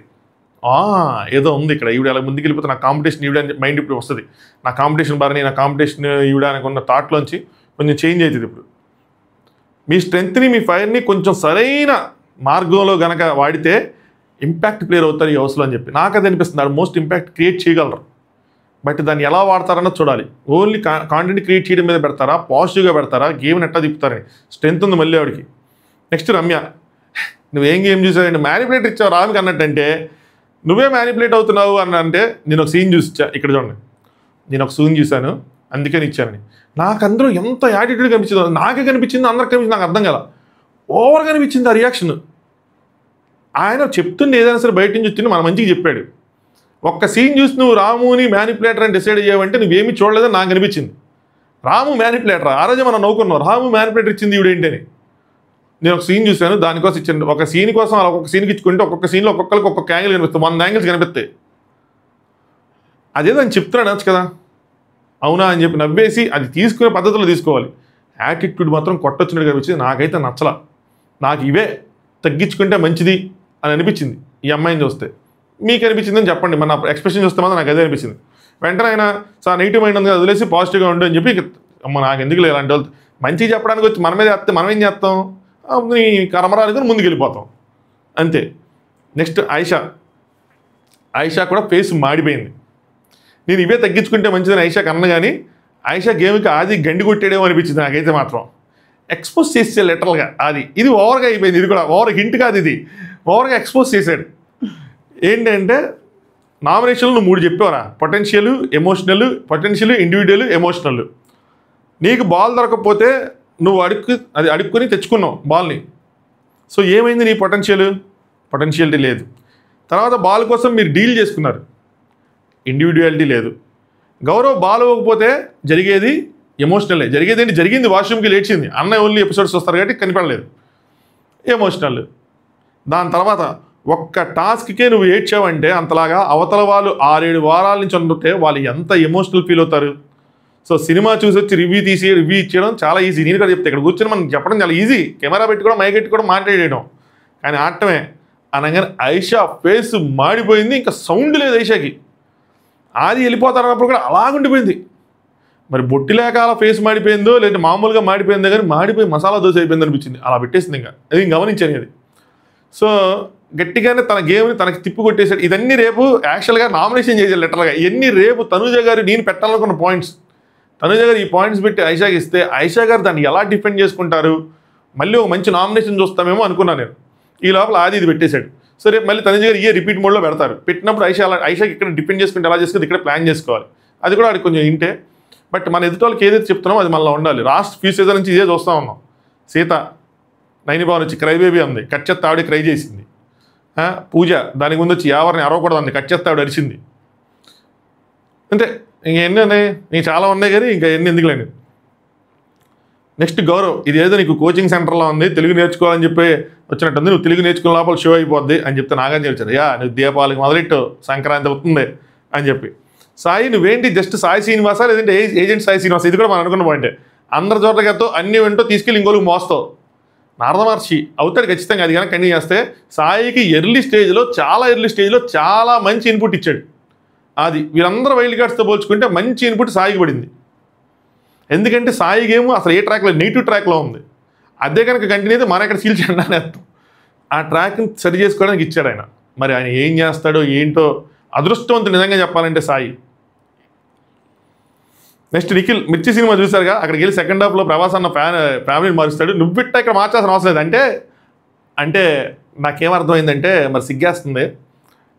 ఏదో ఉంది ఇక్కడ, ఈవిడ అలా ముందుకు వెళ్ళిపోతే నా కాంపిటీషన్ ఈవిడ అని మైండ్ ఇప్పుడు వస్తుంది. నా కాంపిటీషన్ బారని, నా కాంపిటీషన్ ఈవిడ అనుకున్న థాట్లోంచి కొంచెం చేంజ్ అవుతుంది. ఇప్పుడు మీ స్ట్రెంగ్త్ని, మీ ఫైర్ని కొంచెం సరైన మార్గంలో గనక వాడితే ఇంపాక్ట్ ప్లేయర్ అవుతారు ఈ హౌస్లో అని చెప్పి నాకు అది అనిపిస్తుంది. అది మోస్ట్ ఇంపాక్ట్ క్రియేట్ చేయగలరు. బట్ దాన్ని ఎలా వాడతారన్నది చూడాలి. ఓన్లీ కాంటెంట్ క్రియేట్ చేయడం మీద పెడతారా, పాజిటివ్గా పెడతారా, గేమ్ని ఎట్లా తిప్పుతారని. స్ట్రెంత్ ఉంది మళ్ళీ ఆవిడకి. నెక్స్ట్ రమ్య, నువ్వేం గేమ్ చూసావు, మ్యానిపులేట్ ఇచ్చావు రామ్కి అన్నట్టంటే నువ్వే మ్యానిపులేట్ అవుతున్నావు అని అంటే నేను ఒక సీన్ చూసా. ఇక్కడ చూడండి, నేను ఒక సీన్ చూశాను అందుకని ఇచ్చానని. నాకు అందరూ ఎంత యాటిట్యూడ్ కనిపించిందో నాకే కనిపించింది, అందరికి కనిపించింది, నాకు అర్థం కదా. ఓవర్ కనిపించింది ఆ రియాక్షన్. ఆయన చెప్తుండే ఏదైనా సరే బయట నుంచి వచ్చింది మన మంచిగా చెప్పాడు. ఒక్క సీన్ చూసి నువ్వు రాముని మ్యానిపులేటర్ అని డిసైడ్ అయ్యావంటే నువ్వేమీ చూడలేదని నాకు అనిపించింది. రాము మ్యానిపులేటరా? ఆ రోజే మనం నవ్వుకున్నాం, రాము మ్యానిపులేటర్ ఇచ్చింది ఈవిడేంటి అని. నేను ఒక సీన్ చూశాను, దానికోసం ఇచ్చాను. ఒక సీన్ కోసం అలా ఒక్కొక్క సీన్కి ఇచ్చుకుంటే ఒక్కొక్క సీన్లో ఒక్కొక్కరికి ఒక్కొక్క యాంగిల్ కనిపిస్తుంది, 100 యాంగిల్స్ కనిపిస్తాయి. అదేదో అని చెప్తున్నాడు అనొచ్చు కదా, అవునా అని చెప్పి నవ్వేసి అది తీసుకునే పద్ధతిలో తీసుకోవాలి. యాటిట్యూడ్ మాత్రం కొట్టొచ్చినట్టు కనిపించింది. నాకైతే నచ్చలా. నాకు ఇవే తగ్గించుకుంటే మంచిది అని అనిపించింది ఈ అమ్మాయిని చూస్తే. మీకు అనిపించిందని చెప్పండి. మన ఎక్స్ప్రెషన్ చూస్తే మాత్రం నాకు అదే అనిపించింది. వెంటనే ఆయన సార్ నెగిటివ్ మైండ్ ఉంది కదా వదిలేసి పాజిటివ్గా ఉండు అని చెప్పి, అమ్మ నాకు ఎందుకు లేదు అలాంటి వాళ్ళు మంచిగా చెప్పడానికి వచ్చి మన మీద వేస్తే మనం ఏం చేస్తాం, కరమరానికి ముందుకు వెళ్ళిపోతాం అంతే. నెక్స్ట్ ఆయిషా, ఆయిషా కూడా ఫేస్ మాడిపోయింది. నేను ఇవే తగ్గించుకుంటే మంచిదని ఆయిషాకి అన్న కానీ ఆయిషా గేమ్కి ఆది గండి కొట్టేయడేమో అనిపించింది నాకైతే మాత్రం. ఎక్స్పోజ్ చేసే లిటరల్గా ఇది ఓవర్గా అయిపోయింది. ఇది కూడా ఓవర్ హింట్ కాదు, ఇది ఓవర్గా ఎక్స్పోజ్ చేశాడు. ఏంటంటే నామినేషన్లు నువ్వు 3 చెప్పావరా, potential, emotional, potential, individual, emotional. నీకు బాల్ దొరకకపోతే నువ్వు అడుక్కుని తెచ్చుకున్నావు బాల్ని. సో ఏమైంది నీ పొటెన్షియాలిటీ లేదు. తర్వాత బాల్ కోసం మీరు డీల్ చేసుకున్నారు, ఇండివిజువాలిటీ లేదు. గౌరవ్ బాల్ ఇవ్వకపోతే జరిగేది ఎమోషనలే. జరిగింది వాష్రూమ్కి లేచింది, అన్నయ్య ఓన్లీ ఎపిసోడ్స్ వస్తారు కాబట్టి కనిపడలేదు, ఎమోషనల్. దాని తర్వాత ఒక్క టాస్క్కే నువ్వు ఏడ్చావంటే అంతలాగా అవతల వాళ్ళు 6-7 వారాల నుంచి ఉంటే వాళ్ళు ఎంత ఎమోషనల్ ఫీల్ అవుతారు. సో సినిమా చూసి వచ్చి రివ్యూ ఇచ్చేయడం చాలా ఈజీ. నేను కూడా చెప్తే ఇక్కడ కూర్చొని మనం చెప్పడం చాలా ఈజీ, కెమెరా పెట్టుకోవడం, మైక్ పెట్టుకోవడం, మాట్లాడేయడం. కానీ ఆడటమే అనగానే ఆయిషా ఫేస్ మాడిపోయింది. ఇంకా సౌండ్ లేదు ఆయిషాకి. ఆది వెళ్ళిపోతారన్నప్పుడు కూడా అలాగుండిపోయింది. మరి బొట్టి లేక అలా ఫేస్ మాడిపోయిందో లేదంటే మామూలుగా మాడిపోయిందో కానీ మాడిపోయి మసాలా దోశ అయిపోయింది అనిపించింది. అలా పెట్టేసింది. ఇంకా అది గమనించాను అది. సో గట్టిగానే తన గేమ్ని తనకి తిప్పు కొట్టేశాడు. ఇదన్నీ రేపు యాక్చువల్గా నామినేషన్ చేశాడు లిటరల్గా. ఇవన్నీ రేపు తనుజ గారు నేను పెట్టాలనుకున్న పాయింట్స్. తనుజ గారు ఈ పాయింట్స్ పెట్టి ఆయిషాకి ఇస్తే ఆయిషా గారు దాన్ని ఎలా డిఫెండ్ చేసుకుంటారు, మళ్ళీ ఒక మంచి నామినేషన్ చూస్తామేమో అనుకున్నాను నేను. ఈ లోపల ఆది ఇది పెట్టేశాడు. సో రేపు మళ్ళీ తనుజ గారు రిపీట్ మోడ్లో పెడతారు. పెట్టినప్పుడు ఆయిషాకి ఇక్కడ డిపెండ్ చేసుకుంటే ఎలా చేసుకుంటే ఇక్కడ ప్లాన్ చేసుకోవాలి. అది కూడా అది కొంచెం ఇంటే. బట్ మన ఎదుటోళ్ళకి ఏదైతే చెప్తున్నామో అది మనలో ఉండాలి. లాస్ట్ ఫ్యూ సీజన్ నుంచి ఇదే చూస్తూ ఉన్నాం. సీత నైనిభావన్ వచ్చి క్రై బేబీ అంది, కట్ చేస్తే ఆవిడ క్రై చేసింది. పూజ దానికి ముందు వచ్చి ఎవరిని అరవకూడదు అంది, కట్ చేస్తే ఆవిడ అరిచింది. అంతే. ఇంక ఎన్ని ఉన్నాయి, నీకు చాలా ఉన్నాయి కానీ ఇంకా ఎన్ని ఎందుకులేండి. నెక్స్ట్ గౌరవ్, ఇది ఏదో నీకు కోచింగ్ సెంటర్లో ఉంది, తెలుగు నేర్చుకోవాలని చెప్పి వచ్చినట్టుంది, నువ్వు తెలుగు నేర్చుకున్న లోపల షో అయిపోద్ది అని చెప్తే నాగార్జున వచ్చారు. నువ్వు దీపావళికి మొదలెట్టు, సంక్రాంతి అవుతుంది అని చెప్పి. సాయి నువ్వేంటి జస్ట్ సాయి శ్రీనివాస లేదంటే ఏజెంట్ సాయి శ్రీనివాస, ఇది కూడా మనం అనుకున్న పాయింటే. అందరి చోట్లకెత్తో అన్ని వింటూ తీసుకెళ్ళి ఇంకోళ్ళకి మోస్తావు. నారద మహర్షి అవుతాడు ఖచ్చితంగా. అది కనుక కన్నీ చేస్తే సాయికి ఎర్లీ స్టేజ్లో చాలా మంచి ఇన్పుట్ ఇచ్చాడు. అది వీళ్ళందరూ వైల్డ్ కార్డ్స్తో పోల్చుకుంటే మంచి ఇన్పుట్ సాయికి పడింది. ఎందుకంటే సాయి గేమ్ అసలు ఏ ట్రాక్లో నెగిటివ్ ట్రాక్లో ఉంది. అదే కనుక కంటిన్యూ అయితే మన ఇక్కడ సీల్ చేయడం అర్థం. ఆ ట్రాక్ని సరి చేసుకోవడానికి ఇచ్చాడు ఆయన. మరి ఆయన ఏం చేస్తాడో ఏంటో అదృష్టవంతుడు నిజంగా చెప్పాలంటే సాయి. నెక్స్ట్ నిఖిల్ మిర్చి సినిమా చూసారుగా, అక్కడికి వెళ్ళి సెకండ్ హాఫ్లో ప్రభాస్ అన్న ఫ్యామిలీని మారుస్తాడు. నువ్వు బిట్ట ఇక్కడ మార్చాల్సిన అవసరం లేదు అంటే నాకేమర్థమైందంటే మరి సిగ్గేస్తుంది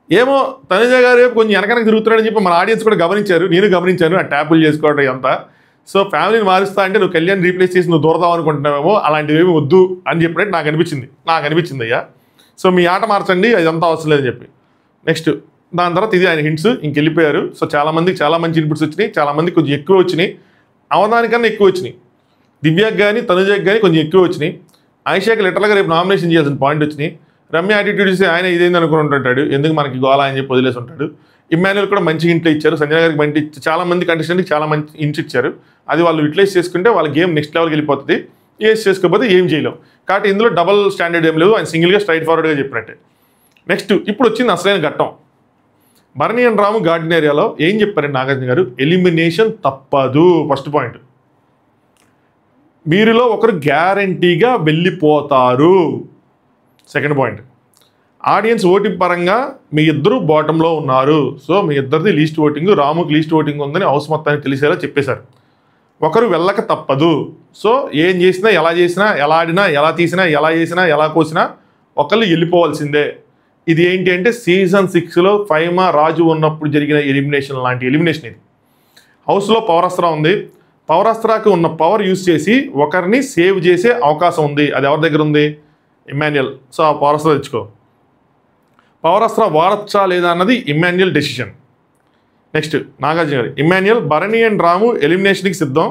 ఏమో. తనుజ గారు కొంచెం వెనకనకి తిరుగుతున్నాడని చెప్పి మన ఆడియన్స్ కూడా గమనించారు, నేను గమనించాను ఆ ట్యాపులు చేసుకోవడం అంతా. సో ఫ్యామిలీని మారుస్తా అంటే నువ్వు కళ్యాణ్ రీప్లేస్ చేసి నువ్వు దూరదాం అనుకుంటున్నావేమో, అలాంటివి వద్దు అని చెప్పినట్టు నాకు అనిపించింది అయ్యా. సో మీ ఆట మార్చండి, అదంతా అవసరం లేదని చెప్పి. నెక్స్ట్ దాని తర్వాత ఇది ఆయన హింట్స్ ఇంకెళ్ళిపోయారు. సో చాలామందికి చాలా మంచి ఇన్పుట్స్ వచ్చినాయి, చాలామందికి కొంచెం ఎక్కువ వచ్చినాయి, అవదానికన్నా ఎక్కువ వచ్చినాయి. దివ్యాకి కానీ తనుజకి కానీ కొంచెం ఎక్కువ వచ్చినాయి. ఆయిషాకి లిటరల్గా రేపు నామినేషన్ చేయాల్సిన పాయింట్ వచ్చినాయి. రమ్య యాటిట్యూడ్ చూసి ఆయన ఇదేంది అనుకుని ఉంటుంటాడు, ఎందుకు మనకి గోలా అని చెప్పి వదిలేసి ఉంటాడు. ఇమ్మాన్యుల్ కూడా మంచి హింట్లు ఇచ్చారు, సంజయ్ గారికి మంచి చాలా మంది కంటెస్టెంట్కి చాలా మంచి హింట్స్ ఇచ్చారు. అది వాళ్ళు యూటిలైజ్ చేసుకుంటే వాళ్ళ గేమ్ నెక్స్ట్ లెవెల్కి వెళ్ళిపోతుంది. చేసుకోకపోతే ఏం చేయలేం. కాబట్టి ఇందులో డబల్ స్టాండర్డ్ ఏం లేదు, ఆయన సింగిల్గా స్ట్రైట్ ఫార్వర్డ్గా చెప్పినట్టే. నెక్స్ట్ ఇప్పుడు వచ్చింది అసలైన ఘట్టం. భరణి అండ్ రాము గార్డెన్ ఏరియాలో ఏం చెప్పారండి నాగార్జున గారు, ఎలిమినేషన్ తప్పదు. ఫస్ట్ పాయింట్, మీరులో ఒకరు గ్యారంటీగా వెళ్ళిపోతారు. సెకండ్ పాయింట్, ఆడియన్స్ ఓటింగ్ పరంగా మీ ఇద్దరు బాటంలో ఉన్నారు. సో మీ ఇద్దరిది లీస్ట్ ఓటింగ్, రాముకి లీస్ట్ ఓటింగ్ ఉందని హౌస్ మొత్తానికి తెలిసేలా చెప్పేశారు. ఒకరు వెళ్ళక తప్పదు. సో ఏం చేసినా, ఎలా ఆడినా, ఎలా తీసినా, ఎలా చేసినా, ఎలా కోసినా ఒకళ్ళు వెళ్ళిపోవాల్సిందే. ఇది ఏంటి అంటే సీజన్ 6లో ఫైమా రాజు ఉన్నప్పుడు జరిగిన ఎలిమినేషన్ లాంటి ఎలిమినేషన్ ఇది. హౌస్లో పవర్ ఉంది. పవర్ అస్త్రాకి ఉన్న పవర్ యూజ్ చేసి ఒకరిని సేవ్ చేసే అవకాశం ఉంది. అది ఎవరి దగ్గర ఉంది? ఇమ్మాన్యుయల్. సో ఆ పవర్ అస్త్రం తెచ్చుకో. పవర్ అస్త్రం వాడచ్చా లేదా అన్నది ఇమ్మాన్యుయల్ డెసిషన్. నెక్స్ట్ నాగార్జున గారు, ఇమ్మాన్యుయల్ భరణి అండ్ రాము ఎలిమినేషన్కి సిద్ధం.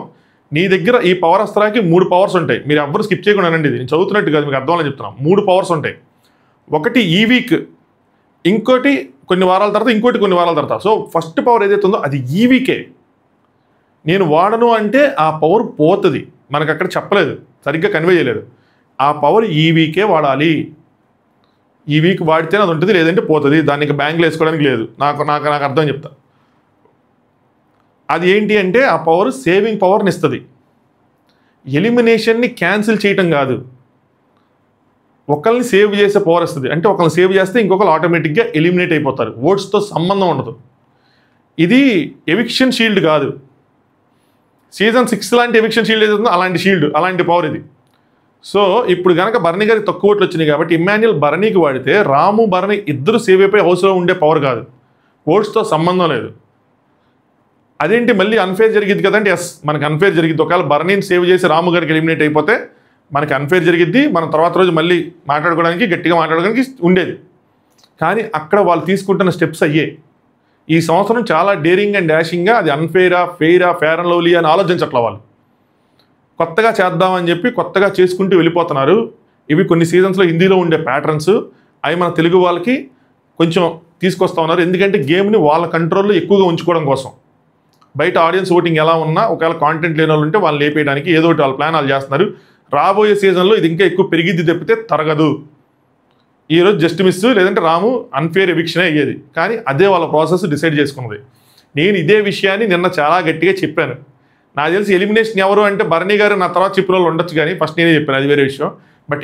నీ దగ్గర ఈ పవర్ అస్త్రాకి 3 పవర్స్ ఉంటాయి. మీరు ఎవ్వరు స్కిప్ చేయకుండా అనండి, ఇది నేను చదువుతున్నట్టు కాదు, మీకు అర్థం అని చెప్తున్నాను. 3 పవర్స్ ఉంటాయి. ఒకటి ఈ వీక్, ఇంకోటి కొన్ని వారాల తర్వాత, ఇంకోటి కొన్ని వారాల తర్వాత. సో ఫస్ట్ పవర్ ఏదైతే ఉందో అది ఈ వీకే. నేను వాడను అంటే ఆ పవర్ పోతుంది. మనకు అక్కడ చెప్పలేదు, సరిగ్గా కన్వే చేయలేదు. ఆ పవర్ ఈ వీకే వాడాలి. ఈ వీక్ వాడితేనే అది ఉంటుంది, లేదంటే పోతుంది. దానికి బ్యాంకులో వేసుకోవడానికి లేదు. నాకు అర్థం చెప్తా. అది ఏంటి అంటే ఆ పవర్ సేవింగ్ పవర్ని ఇస్తుంది. ఎలిమినేషన్ని క్యాన్సిల్ చేయటం కాదు. ఒకరిని సేవ్ చేసే పవర్ వస్తుంది. అంటే ఒకరిని సేవ్ చేస్తే ఇంకొకరు ఆటోమేటిక్గా ఎలిమినేట్ అయిపోతారు. ఓట్స్తో సంబంధం ఉండదు. ఇది ఎవిక్షన్ షీల్డ్ కాదు. సీజన్ 6 లాంటి ఎవిక్షన్ షీల్డ్ ఏదైతుందో అలాంటి షీల్డ్, అలాంటి పవర్ ఇది. సో ఇప్పుడు కనుక భరణి గారికి తక్కువ ఓట్లు వచ్చినాయి కాబట్టి ఇమ్మాన్యుయల్ భరణికి వాడితే రాము భరణి ఇద్దరు సేవ్ అయిపోయి హౌస్లో ఉండే పవర్ కాదు. ఓట్స్తో సంబంధం లేదు. అదేంటి మళ్ళీ అన్ఫేర్ జరిగిద్ది కదండి. ఎస్, మనకు అన్ఫేర్ జరిగిద్ది. ఒకవేళ భరణిని సేవ్ చేసి రాము గారికి ఎలిమినేట్ అయిపోతే మనకి అన్ఫేర్ జరిగిద్ది. మనం తర్వాత రోజు మళ్ళీ మాట్లాడుకోవడానికి, గట్టిగా మాట్లాడుకోవడానికి ఉండేది. కానీ అక్కడ వాళ్ళు తీసుకుంటున్న స్టెప్స్ అయ్యే. ఈ సంవత్సరం చాలా డేరింగ్ అండ్ డాషింగ్గా అది అన్ఫేరా, ఫెయిరా, ఫేర్ అండ్ లవ్లీ అని ఆలోచించట్ల. వాళ్ళు కొత్తగా చేద్దామని చెప్పి కొత్తగా చేసుకుంటూ వెళ్ళిపోతున్నారు. ఇవి కొన్ని సీజన్స్లో హిందీలో ఉండే ప్యాటర్న్స్, అవి మన తెలుగు వాళ్ళకి కొంచెం తీసుకొస్తా ఉన్నారు. ఎందుకంటే గేమ్ని వాళ్ళ కంట్రోల్లో ఎక్కువగా ఉంచుకోవడం కోసం. బయట ఆడియన్స్ ఓటింగ్ ఎలా ఉన్నా ఒకవేళ కాంటెంట్ లేని వాళ్ళు ఉంటే వాళ్ళు లేపేయడానికి ఏదో ఒకటి వాళ్ళ ప్లాన్ వాళ్ళు చేస్తున్నారు. రాబోయే సీజన్లో ఇది ఇంకా ఎక్కువ పెరిగిద్ది తప్పితే తరగదు. ఈరోజు జస్ట్ మిస్, లేదంటే రాము అన్ఫేర్ ఎవిక్షనే అయ్యేది. కానీ అదే వాళ్ళ ప్రాసెస్ డిసైడ్ చేసుకున్నది. నేను ఇదే విషయాన్ని నిన్న చాలా గట్టిగా చెప్పాను. నాకు తెలిసి ఎలిమినేషన్ ఎవరు అంటే భరణి గారు నా తర్వాత చెప్పిన వాళ్ళు ఉండొచ్చు, కానీ ఫస్ట్ నేనే చెప్పాను, అది వేరే విషయం. బట్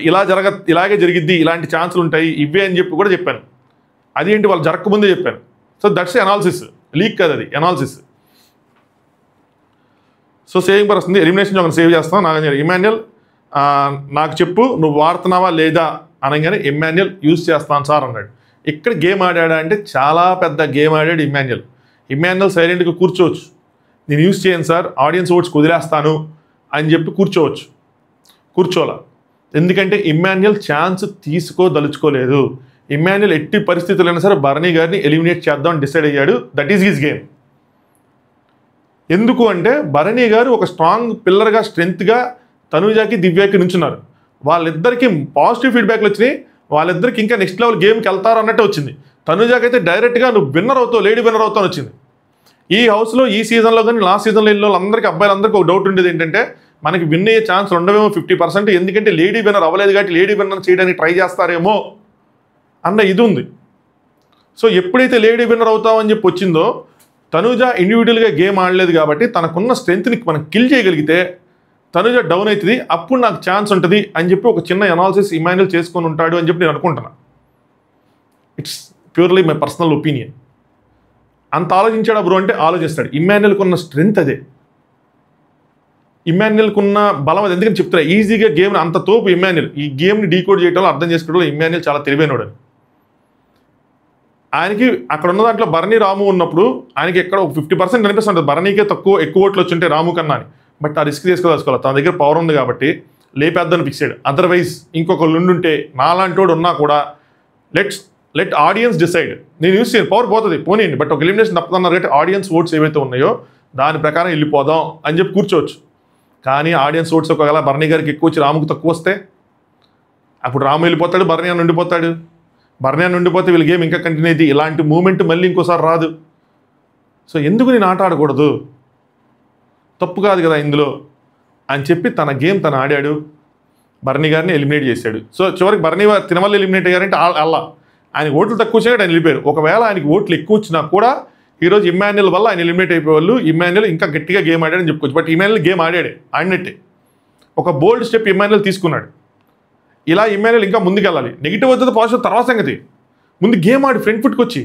ఇలాగే జరిగిద్ది, ఇలాంటి ఛాన్సులు ఉంటాయి ఇవే అని చెప్పి కూడా చెప్పాను. అదేంటి వాళ్ళు జరగకముందే చెప్పాను. సో దట్స్ ఎనాలిసిస్, లీక్ కాదు, అది ఎనాలిసిస్. సో సేవింగ్ పర్ వస్తుంది, ఎలిమినేషన్ ఒక సేవ్ చేస్తాం. నాకు ఇమ్మాన్యుయల్ నాకు చెప్పు నువ్వు వాడుతున్నావా లేదా అనగానే ఇమ్మాన్యుయల్ యూజ్ చేస్తాను సార్ అన్నాడు. ఇక్కడ గేమ్ ఆడాడా అంటే చాలా పెద్ద గేమ్ ఆడాడు ఇమ్మాన్యుయల్. ఇమ్మాన్యుయల్ సైలెంట్గా కూర్చోవచ్చు, నేను యూజ్ చేయను సార్, ఆడియన్స్ ఓట్స్ కుదిరేస్తాను అని చెప్పి కూర్చోలా. ఎందుకంటే ఇమ్మాన్యుయల్ ఛాన్స్ తీసుకోదలుచుకోలేదు. ఇమ్మాన్యుయల్ ఎట్టి పరిస్థితులైనా సరే భరణి గారిని ఎలిమినేట్ చేద్దామని డిసైడ్ అయ్యాడు. That is his game. ఎందుకు అంటే భరణి గారు ఒక స్ట్రాంగ్ పిల్లర్గా, స్ట్రెంత్గా తనూజాకి, దివ్యాకి నుంచున్నారు. వాళ్ళిద్దరికి పాజిటివ్ ఫీడ్బ్యాక్లు వచ్చినాయి. వాళ్ళిద్దరికి ఇంకా నెక్స్ట్ లెవెల్ గేమ్కి వెళ్తారు అన్నట్టే వచ్చింది. తనూజాకి అయితే డైరెక్ట్గా నువ్వు విన్నర్ అవుతావు, లేడీ విన్నర్ అవుతావు అని వచ్చింది. ఈ హౌస్లో ఈ సీజన్లో కానీ లాస్ట్ సీజన్లో వెళ్ళిన వాళ్ళందరికీ, అబ్బాయిలందరికీ ఒక డౌట్ ఉండేది ఏంటంటే మనకి విన్ అయ్యే ఛాన్స్ ఉండవేమో 50%, ఎందుకంటే లేడీ విన్నర్ అవ్వలేదు కాబట్టి లేడీ విన్నర్ చేయడానికి ట్రై చేస్తారేమో అన్న ఇది ఉంది. సో ఎప్పుడైతే లేడీ విన్నర్ అవుతామని చెప్పి వచ్చిందో, తనూజ ఇండివిజువల్గా గేమ్ ఆడలేదు కాబట్టి తనకున్న స్ట్రెంత్ని మనం కిల్ చేయగలిగితే తనూజ డౌన్ అవుతుంది, అప్పుడు నాకు ఛాన్స్ ఉంటుంది అని చెప్పి ఒక చిన్న అనాలిసిస్ ఇమాన్యుయల్ చేసుకొని ఉంటాడు అని చెప్పి నేను అనుకుంటున్నా. It's purely my personal opinion. అంత ఆలోచించాడు బ్రో అంటే ఆలోచిస్తాడు. ఇమాన్యుయల్కి ఉన్న స్ట్రెంత్ అదే, ఇమాన్యుయల్కి ఉన్న బలం అది. ఎందుకని చెప్తారా, ఈజీగా గేమ్ని అంత తోపు ఇమాన్యుయల్. ఈ గేమ్ని డీకోడ్ చేయడంలో, అర్థం చేసుకోవడంలో ఇమాన్యుయల్ చాలా తెలివైనడు. ఆయనకి అక్కడ ఉన్న దాంట్లో భరణి, రాము ఉన్నప్పుడు ఆయనకి ఎక్కడ 50% అనిపిస్తుంది భరణికే ఎక్కువ ఓట్లు వచ్చుంటే రాము కన్నా అని. బట్ ఆ రిస్క్ తీసుకోవాలి, తన దగ్గర పవర్ ఉంది కాబట్టి లేపేద్దని ఫిక్స్ అయ్యాడు. అదర్వైజ్ ఇంకొకళ్ళు ఉండుంటే నాలాంటి వాడు ఉన్నా కూడా లెట్ ఆడియన్స్ డిసైడ్, నేను యూస్ చేయను, పవర్ పోతుంది పోనీయండి, బట్ ఒక ఎలిమినేషన్ తప్పదన్నారు కాబట్టి ఆడియన్స్ ఓట్స్ ఏవైతే ఉన్నాయో దాని ప్రకారం వెళ్ళిపోదాం అని చెప్పి కూర్చోవచ్చు. కానీ ఆడియన్స్ ఓట్స్ ఒకవేళ భరణి గారికి ఎక్కువ వచ్చి రాముకు తక్కువ వస్తే అప్పుడు రాము వెళ్ళిపోతాడు, భరణి అని ఉండిపోతాడు. భరణి అని ఉండిపోతే వీళ్ళ గేమ్ ఇంకా కంటిన్యూ అయింది. ఇలాంటి మూమెంట్ మళ్ళీ ఇంకోసారి రాదు. సో ఎందుకు నేను ఆట ఆడకూడదు, తప్పు కాదు కదా ఇందులో అని చెప్పి తన గేమ్ తను ఆడాడు. భరణి గారిని ఎలిమినేట్ చేశాడు. సో చివరికి భరణి తిరుమల ఎలిమినేట్ అయ్యారంటే అలా ఆయనకి ఓట్లు తక్కువ వచ్చాక ఆయన వెళ్ళిపోయారు. ఒకవేళ ఆయనకి ఓట్లు ఎక్కువ వచ్చినా కూడా ఈరోజు ఇమాన్యుయల్ వల్ల ఆయన ఎలిమినేట్ అయిపోయేవాళ్ళు. ఇమాన్యుయల్ ఇంకా గట్టిగా గేమ్ ఆడాడని చెప్పుకోవచ్చు. బట్ ఇమాన్యుయల్ గేమ్ ఆడినట్టే ఒక బోల్డ్ స్టెప్ ఇమాన్యుయల్ తీసుకున్నాడు. ఇలా ఇమాన్యుయల్ ఇంకా ముందుకెళ్ళాలి. నెగిటివ్ వద్ద పాజిటివ్ తర్వాత సంగతి, ముందు గేమ్ ఆడి ఫ్రంట్ ఫుట్కి వచ్చి.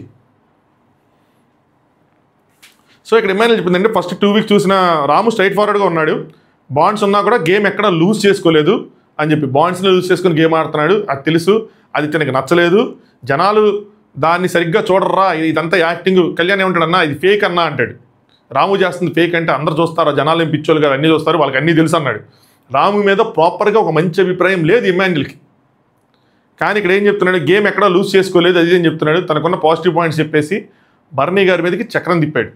సో ఇక్కడ ఇమాన్యుయల్ చెప్పిందంటే ఫస్ట్ 2 వీక్స్ చూసిన రాము స్ట్రైట్ ఫార్వర్డ్గా ఉన్నాడు. బాండ్స్ ఉన్నా కూడా గేమ్ ఎక్కడ లూజ్ చేసుకోలేదు అని చెప్పి బాండ్స్ని లూజ్ చేసుకుని గేమ్ ఆడుతున్నాడు. అది తెలుసు, అది తనకి నచ్చలేదు. జనాలు దాన్ని సరిగ్గా చూడర్రా, ఇదంతా యాక్టింగ్. కళ్యాణ్ ఏమంటాడు అన్నా ఇది ఫేక్ అన్నా అంటాడు. రాము చేస్తుంది ఫేక్ అంటే అందరు చూస్తారు, జనాలు ఏం పిచ్చోళ్ళు కదా, అన్నీ చూస్తారు, వాళ్ళకి అన్నీ తెలుసు అన్నాడు. రాము మీద ప్రాపర్గా ఒక మంచి అభిప్రాయం లేదు ఇమాన్యుయల్కి. కానీ ఇక్కడ ఏం చెప్తున్నాడు, గేమ్ ఎక్కడా లూజ్ చేసుకోలేదు అది అని చెప్తున్నాడు. తనకున్న పాజిటివ్ పాయింట్స్ చెప్పేసి భరణి గారి మీదకి చక్రం తిప్పాడు.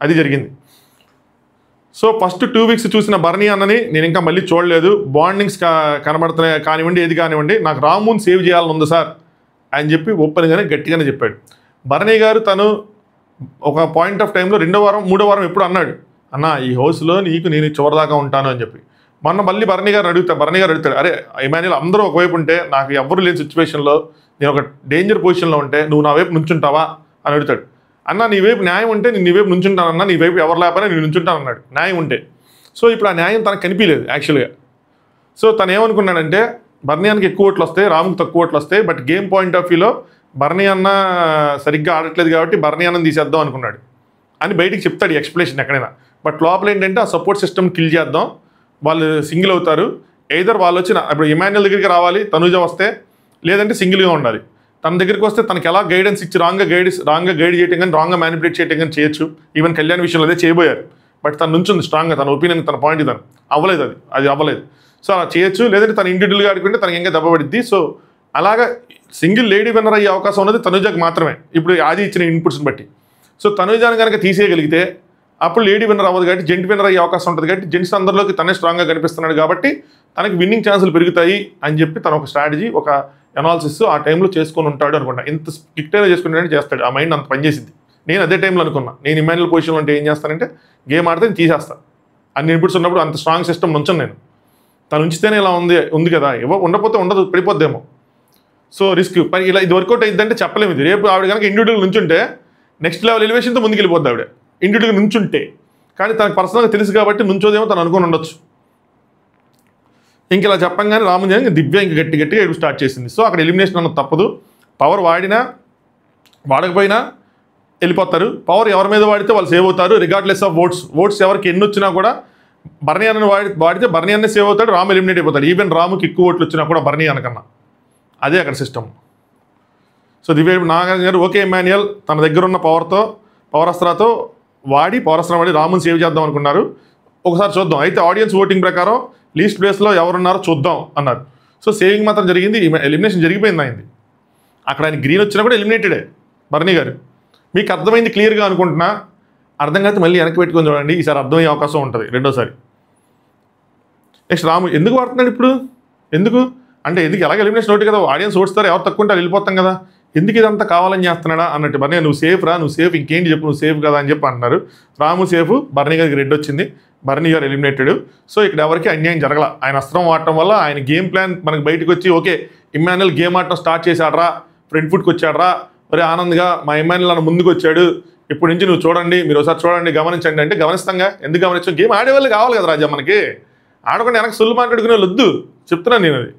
అది జరిగింది. సో ఫస్ట్ 2 వీక్స్ చూసిన భరణి అన్నని నేను ఇంకా మళ్ళీ చూడలేదు. బాండింగ్స్ కనబడుతున్నాయి కానివ్వండి, ఏది కానివ్వండి, నాకు రాముని సేవ్ చేయాలని ఉంది సార్ అని చెప్పి ఓపెన్గానే గట్టిగానే చెప్పాడు. భరణి గారు తను ఒక పాయింట్ ఆఫ్ టైంలో 2వ వారం 3వ వారం ఎప్పుడు అన్నాడు, అన్న ఈ హౌస్లో నేను చివరిదాకా ఉంటాను అని చెప్పి. మొన్న మళ్ళీ భరణి గారు అడుగుతాడు, అరే ఇమాన్యుయల్ అందరూ ఒకవైపు ఉంటే నాకు ఎవరు లేని సిచ్యువేషన్లో నేను ఒక డేంజర్ పొజిషన్లో ఉంటే నువ్వు నా వైపు నుంచుంటావా అని అడుగుతాడు. అన్న నీ వైపు న్యాయం ఉంటే నేను నీ వైపు నుంచుంటానన్నా, నీ వైపు ఎవరు లేకపోయినా నేను నుంచుంటాను అన్నాడు, న్యాయం ఉంటే. సో ఇప్పుడు ఆ న్యాయం తనకు కనిపించలేదు యాక్చువల్గా. సో తను ఏమనుకున్నాడంటే బర్నీ ఎక్కువ ఓట్లు వస్తాయి, రాముకి తక్కువ ఓట్లు వస్తాయి. బట్ గేమ్ పాయింట్ ఆఫ్ వ్యూలో బర్నీ అన్న సరిగ్గా ఆడట్లేదు కాబట్టి బర్నీ అన్నని తీసేద్దాం అనుకున్నాడు అని బయటికి చెప్తాడు ఎక్స్ప్లెనేషన్ ఎక్కడైనా. బట్ లోపల ఏంటంటే ఆ సపోర్ట్ సిస్టమ్ కిల్ చేద్దాం, వాళ్ళు సింగిల్ అవుతారు. ఎయిదర్ వాళ్ళు వచ్చిన ఇప్పుడు ఇమాన్యుల్ దగ్గరికి రావాలి తనూజ వస్తే, లేదంటే సింగిల్గా ఉండాలి. తన దగ్గరికి వస్తే తనకి ఎలా గైడెన్స్ ఇచ్చి రాంగ్గా గైడ్ చేయటం కానీ రాంగ్గా మ్యానిపులేట్ చేయటం కానీ చేయొచ్చు. ఈవెన్ కళ్యాణ్ విషయంలో అదే చేయబోయారు. బట్ తను నుంచుంది స్ట్రాంగ్గా, తన ఒపీనియన్ తన పాయింట్ తను అవ్వలేదు, అది అవ్వలేదు. సో అలా చేయొచ్చు. లేదంటే తన ఇండివిజువల్గా ఆడుకుంటే తనకి ఇంకా దెబ్బపడిద్ది. సో అలాగా సింగిల్ లేడీ విన్నర్ అయ్యే అవకాశం ఉన్నది తనూజకి మాత్రమే ఇప్పుడు ఆది ఇచ్చిన ఇన్పుట్స్ని బట్టి. సో తనూజాని కనుక తీసేయగలిగితే అప్పుడు లేడీ విన్నర్ అవ్వదు కాబట్టి జెంట్ విన్నర్ అయ్యే అవకాశం ఉంటుంది. కాబట్టి జెంట్స్ అందరిలోకి తనే స్ట్రాంగ్గా కనిపిస్తున్నాడు కాబట్టి తనకి విన్నింగ్ ఛాన్సులు పెరుగుతాయి అని చెప్పి తన ఒక స్ట్రాటజీ, ఒక అనాలిసిస్ ఆ టైంలో చేసుకొని ఉంటాడు అనుకుంటా. ఇంత స్ట్రిక్ట్గా చేసుకుంటాడని చేస్తాడు, ఆ మైండ్ అంత పనిచేసింది. నేను అదే టైంలో అనుకున్నా, నేను ఇమాన్యుల్ పొజిషన్లో ఉంటే ఏం చేస్తానంటే గేమ్ ఆడితే నేను తీసేస్తాను. అన్ని ఇన్పుట్స్ ఉన్నప్పుడు అంత స్ట్రాంగ్ సిస్టమ్ ఉంచను నేను. తను ఉంచితేనే ఇలా ఉంది కదా, ఉండకపోతే ఉండదు, పడిపోద్దేమో. సో రిస్క్ ఇలా ఇది వర్కౌట్ అయిందంటే చెప్పలేము. ఇది రేపు ఆవిడ కనుక ఇండివిజువల్ నుంచుంటే నెక్స్ట్ లెవెల్ ఎలివేషన్తో ముందుకు వెళ్ళిపోద్ది ఆవిడ ఇండివిజువల్గా నుంచుంటే. కానీ తనకు పర్సనల్గా తెలుసు కాబట్టి నుంచోదేమో తను అనుకుని ఉండొచ్చు. ఇంక ఇలా చెప్పంగానే రాముజన్ దివ్య ఇంక గట్టిగా ఏడుపు స్టార్ట్ చేసింది. సో అక్కడ ఎలిమినేషన్ అన్నది తప్పదు. పవర్ వాడినా వాడకపోయినా వెళ్ళిపోతారు. పవర్ ఎవరి మీద వాడితే వాళ్ళు సేవ్ అవుతారు రిగార్డ్లెస్ ఆఫ్ ఓట్స్ ఎవరికి ఎన్ని వచ్చినా కూడా. బర్నీ అన్నని వాడితే బర్నీ అన్నే సేవ్ అవుతాడు, రాము ఎలిమినేట్ అయిపోతాడు. ఈవెన్ రాముకి ఎక్కువ ఓట్లు వచ్చినా కూడా బర్నీ అన్నకన్నా. అదే అక్కడ సిస్టమ్. సో దివ్య నాగార్జున గారు ఓకే ఇమాన్యుయల్ తన దగ్గర ఉన్న పవరస్త్రాతో వాడి రాముని సేవ్ చేద్దాం అనుకున్నారు. ఒకసారి చూద్దాం. అయితే ఆడియన్స్ ఓటింగ్ ప్రకారం లీస్ట్ ప్లేస్లో ఎవరున్నారో చూద్దాం అన్నారు. సో సేవింగ్ మాత్రం జరిగింది, ఎలిమినేషన్ జరిగిపోయింది అయింది. అక్కడ ఆయన గ్రీన్ వచ్చినా కూడా ఎలిమినేటెడే బర్నీ గారు. మీకు అర్థమైంది క్లియర్గా అనుకుంటున్నా. అర్థం కాదు మళ్ళీ వెనక్కి పెట్టుకొని చూడండి, ఈసారి అర్థమయ్యే అవకాశం ఉంటుంది రెండోసారి. నెక్స్ట్ రాము ఎందుకు వాడుతున్నాడు ఇప్పుడు? ఎందుకు ఎలాగ ఎలిమినేషన్ ఒకటి కదా, ఆడియన్స్ ఓడిస్తారు, ఎవరు తక్కువ ఉంటే వెళ్ళిపోతాం కదా, ఎందుకు ఇదంతా కావాలని చేస్తున్నాడా అన్నట్టు. బర్నీ నువ్వు సేఫ్ రా, నువ్వు సేఫ్, ఇంకేంటి చెప్పు, నువ్వు సేఫ్ కదా అని చెప్పి అంటున్నారు. రాము సేఫ్, బర్నీ గారికి రెడ్ వచ్చింది, బర్నీ గారు ఎలిమినేటెడ్. సో ఇక్కడ ఎవరికి అన్యాయం జరగల. ఆయన అస్త్రం వాడటం వల్ల ఆయన గేమ్ ప్లాన్ మనకు బయటకు వచ్చి ఓకే ఇమాన్యుయల్ గేమ్ ఆడటం స్టార్ట్ చేశాడరా, ఫ్రంట్ ఫుట్కి వచ్చాడరా, ఒరే ఆనంద్గా మా ఇమాన్యుయల్ అన్న ముందుకు వచ్చాడు, ఇప్పటి నుంచి నువ్వు చూడండి, మీరు ఒకసారి చూడండి, గమనించండి అంటే గమనిస్తాంగా. ఎందుకు గమనించాం? గేమ్ ఆడేవాళ్ళు కావాలి కదా రాజా, మనకి ఆడకుండా వెనక సొల్లు మాట్లాడుకునే వాళ్ళు వద్దు, చెప్తున్నాను నేను. అది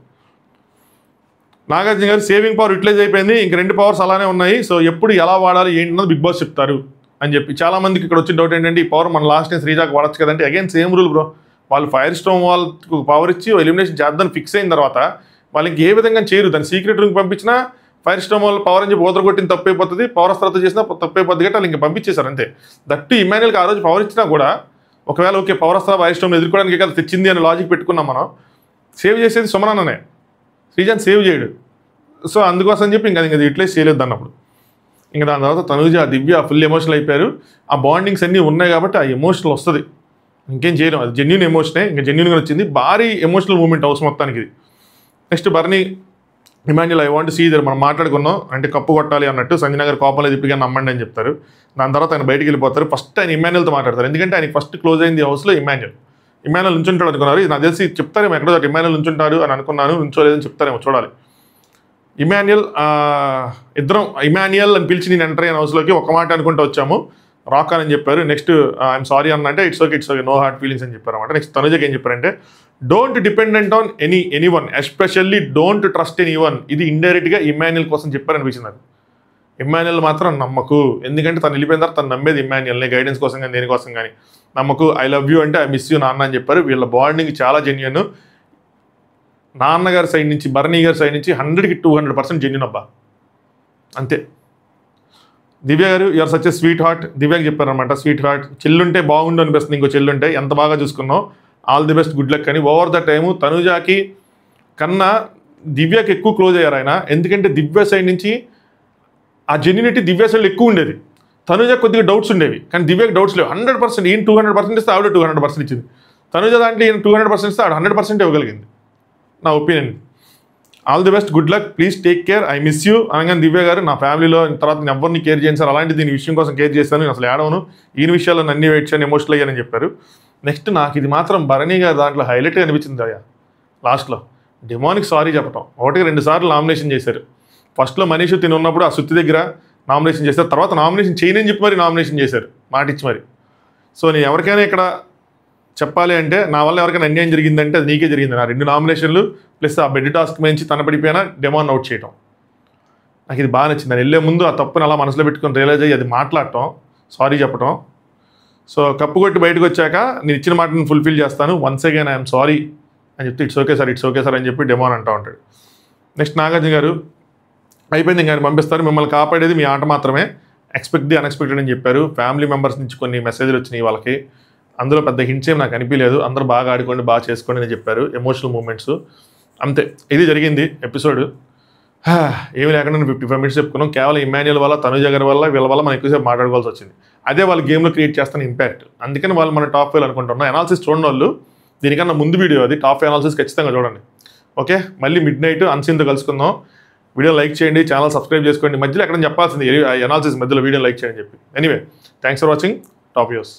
నాగార్జున గారు సేవింగ్ పవర్ యూటిలైజ్ అయిపోయింది, ఇంక 2 పవర్స్ అలానే ఉన్నాయి. సో ఎప్పుడు ఎలా వాడాలి ఏంటన్నది బిగ్ బాస్ చెప్తారు అని చెప్పి. చాలామందికి ఇక్కడ వచ్చిన డౌట్ ఏంటంటే ఈ పవర్ మన లాస్ట్ టైం శ్రీజాకి వాడచ్చు కదంటే అగైన్ సేమ్ రూల్ బ్రో. వాళ్ళు ఫైర్ స్టోమ్ వాళ్ళకు పవర్ ఇచ్చి ఎలిమినేషన్ చేద్దాన్ని ఫిక్స్ అయిన తర్వాత వాళ్ళకి ఏ విధంగా చేయరు. దాన్ని సీక్రెట్ రూమ్కి పంపించినా ఫైర్ స్టోమ్ వాళ్ళు పవర్ అని చెప్పి ఓదర కొట్టిన తప్పైపోతుంది, పవర్ అస్త్రాతో చేసినా తప్పైపోతుంది కాబట్టి వాళ్ళు ఇంకా పంపించేశారు అంతే. దట్టు ఇమాన్యుయల్కి ఆ రోజు పవర్ ఇచ్చినా కూడా ఒకవేళ okay power Astra fire storm ఎదుర్కోవడానికి కదా తెచ్చింది అని లాజిక్ పెట్టుకున్నాం మనం. సేవ్ చేసేది సుమనన్ననే, శ్రీజాన్ సేవ్ చేయడు. సో అందుకోసం చెప్పి ఇంకా యూటిలైజ్ చేయలేదు అన్నప్పుడు. ఇంకా దాని తర్వాత తనూజ దివ్య ఫుల్ ఎమోషనల్ అయిపోయారు. ఆ బాండింగ్స్ అన్నీ ఉన్నాయి కాబట్టి ఆ ఎమోషనల్ వస్తుంది, ఇంకేం చేయలేం. అది జెన్యూన్ ఎమోషనే, ఇంకా జెన్యూన్గా వచ్చింది. భారీ ఎమోషనల్ మూమెంట్ హౌస్ మొత్తానికి ఇది. Next Bharani Emmanuel I want see there మనం మాట్లాడుకున్నాం అంటే కప్పు కొట్టాలి అన్నట్టు. సంజన గారు కోపం లేదు ఇప్పటికీ నమ్మండి అని చెప్తారు. దాని తర్వాత ఆయన బయటికి వెళ్ళిపోతారు. ఫస్ట్ ఆయన ఇమాన్యుయల్తో మాట్లాడతారు, ఎందుకంటే ఆయనకి ఫస్ట్ క్లోజ్ అయింది హౌస్లో ఇమాన్యుయల్ నుంచుంటాడు అనుకున్నారు. ఇది నాకు తెలిసి చెప్తారేమో ఎక్కడో ఇమాన్యుయల్ నుంచుంటారు అని అనుకున్నాను, నుంచోలేదని చెప్తారేమో చూడాలి. ఇమాన్యుయల్ అని పిలిచి నేను ఎంటర్ అయిన హౌస్లోకి ఒక మాట అనుకుంటూ వచ్చాము, రాక్ అని చెప్పారు. నెక్స్ట్ ఐఎమ్ సారీ అన్న అంటే it's okay no heart feelings అని చెప్పారు అనమాట. నెక్స్ట్ తనుజకి ఏం చెప్పారంటే don't dependent on any one, especially don't trust anyone. ఇది ఇండైరెక్ట్గా ఇమాన్యుయల్ కోసం చెప్పారనిపించింది నాకు. ఇమాన్యుయల్ మాత్రం నమ్మకు, ఎందుకంటే తను వెళ్ళిపోయిన తర్వాత తను నమ్మేది ఇమాన్యుయల్ని, గైడెన్స్ కోసం కానీ దేనికోసం కానీ. నమ్మకు, ఐ లవ్ యూ అంటే ఐ మిస్ యూ నాన్న అని చెప్పారు. వీళ్ళ బాండింగ్ చాలా జెన్యూన్. నాన్నగారి సైడ్ నుంచి బర్నీ గారి సైడ్ నుంచి 100కి 200% జెన్యూన్ అబ్బా, అంతే. దివ్య గారు you're such a sweetheart, దివ్యకి చెప్పారనమాట స్వీట్ హార్ట్, చెల్లుంటే బాగుండు అనిపిస్తుంది, ఇంకో చెల్లుంటే ఎంత బాగా చూసుకున్నావు, all the best, good luck అని. ఓవర్ ద టైము తనుజాకి కన్నా దివ్యకి ఎక్కువ క్లోజ్ అయ్యారు ఆయన, ఎందుకంటే దివ్య సైడ్ నుంచి ఆ జెన్యూనిటీ దివ్య సైడ్లో ఎక్కువ ఉండేది. తనుజ కొద్దిగా డౌట్స్ ఉండేవి, కానీ దివ్యకి డౌట్స్ లేవు. 100% ఈయన 200% ఇస్తే ఆవిడ 200% ఇచ్చింది. తనుజ దాంట్లో ఈయన 200% ఇస్తే ఆవిడ 100% ఇవ్వగలిగింది, నా opinion. All the best, good luck, please take care, I miss you అనగానే దివ్య గారు నా ఫ్యామిలీలో తర్వాత నేను ఎవరిని కేర్ చేయను సార్, అలాంటి దీని విషయం కోసం కేర్ చేస్తాను, నేను అసలు ఏడవను, ఈయన విషయాల్లో అన్ని వెయిట్ చేయను, ఎమోషనల్ అయ్యానని చెప్పారు. నెక్స్ట్ నాకు ఇది మాత్రం భరణి గారు దాంట్లో హైలైట్గా అనిపించింది అయ్యా. లాస్ట్లో డెమోనికి సారీ చెప్పటం, 1-2 సార్లు నామినేషన్ చేశారు. ఫస్ట్లో మనీషు తిని ఉన్నప్పుడు ఆ సుత్తి దగ్గర నామినేషన్ చేశారు, తర్వాత నామినేషన్ చేయనని చెప్పి మరి నామినేషన్ చేశారు, మాటిచ్చి మరి. సో నేను ఎవరికైనా ఇక్కడ చెప్పాలి అంటే నా వల్ల ఎవరికైనా అన్యాయం జరిగిందంటే అది నీకే జరిగింది. నా 2 నామినేషన్లు ప్లస్ ఆ బెడ్ టాస్క్ మించి తన పడిపోయినా డెమోన్ అవుట్ చేయటం నాకు ఇది బాగా నచ్చింది. నేను వెళ్ళే ముందు ఆ తప్పుని అలా మనసులో పెట్టుకొని రియలైజ్ అయ్యి అది మాట్లాడటం, సారీ చెప్పటం. సో కప్పు కొట్టి బయటకు వచ్చాక నేను ఇచ్చిన మాటను ఫుల్ఫిల్ చేస్తాను, వన్స్ అగైన్ ఐఎమ్ సారీ అని చెప్తే ఇట్స్ ఓకే సార్ అని చెప్పి డెమోన్ అంటూ ఉంటాడు. నెక్స్ట్ నాగార్జున గారు అయిపోయింది, ఇంకా పంపిస్తారు, మిమ్మల్ని కాపాడేది మీ ఆట మాత్రమే, ఎక్స్పెక్ట్ ది అన్ఎక్స్పెక్టెడ్ అని చెప్పారు. ఫ్యామిలీ మెంబర్స్ నుంచి కొన్ని మెసేజ్లు వచ్చినాయి వాళ్ళకి, అందులో పెద్ద హింట్స్ ఏం నాకు అనిపించలేదు. అందరూ బాగా ఆడుకోండి, బాగా చేసుకోండి అని చెప్పారు. ఎమోషనల్ మూమెంట్స్ అంతే. ఇది జరిగింది ఎపిసోడ్. ఏమి లేకుండా 55 minutes చెప్పుకున్నాం. కేవలం ఇమాన్యుయల్ వల్ల, తనుజ గారి వల్ల, వీళ్ళ వల్ల మనం ఎక్కువసేపు మాట్లాడుకోవాల్సి వచ్చింది. అదే వాళ్ళు గేమ్లో క్రియేట్ చేస్తున్న ఇంపాక్ట్. అందుకని వాళ్ళు మన టాప్ 5 అనుకుంటున్నాం. అనాలిసిస్ చూడండి వాళ్ళు, దీనికన్నా ముందు వీడియో అది, టాప్ 5 అనాలిసిస్ ఖచ్చితంగా చూడండి. ఓకే, మళ్ళీ మిడ్-నైట్ అన్సీన్తో కలుసుకుందాం. వీడియో లైక్ చేయండి, ఛానల్ సబ్స్క్రైబ్ చేసుకోండి. మధ్యలో ఎక్కడ చెప్పాల్సింది అనాలిసిస్ మధ్యలో వీడియో లైక్ చేయండి చెప్పి. Anyway, thanks for watching top views.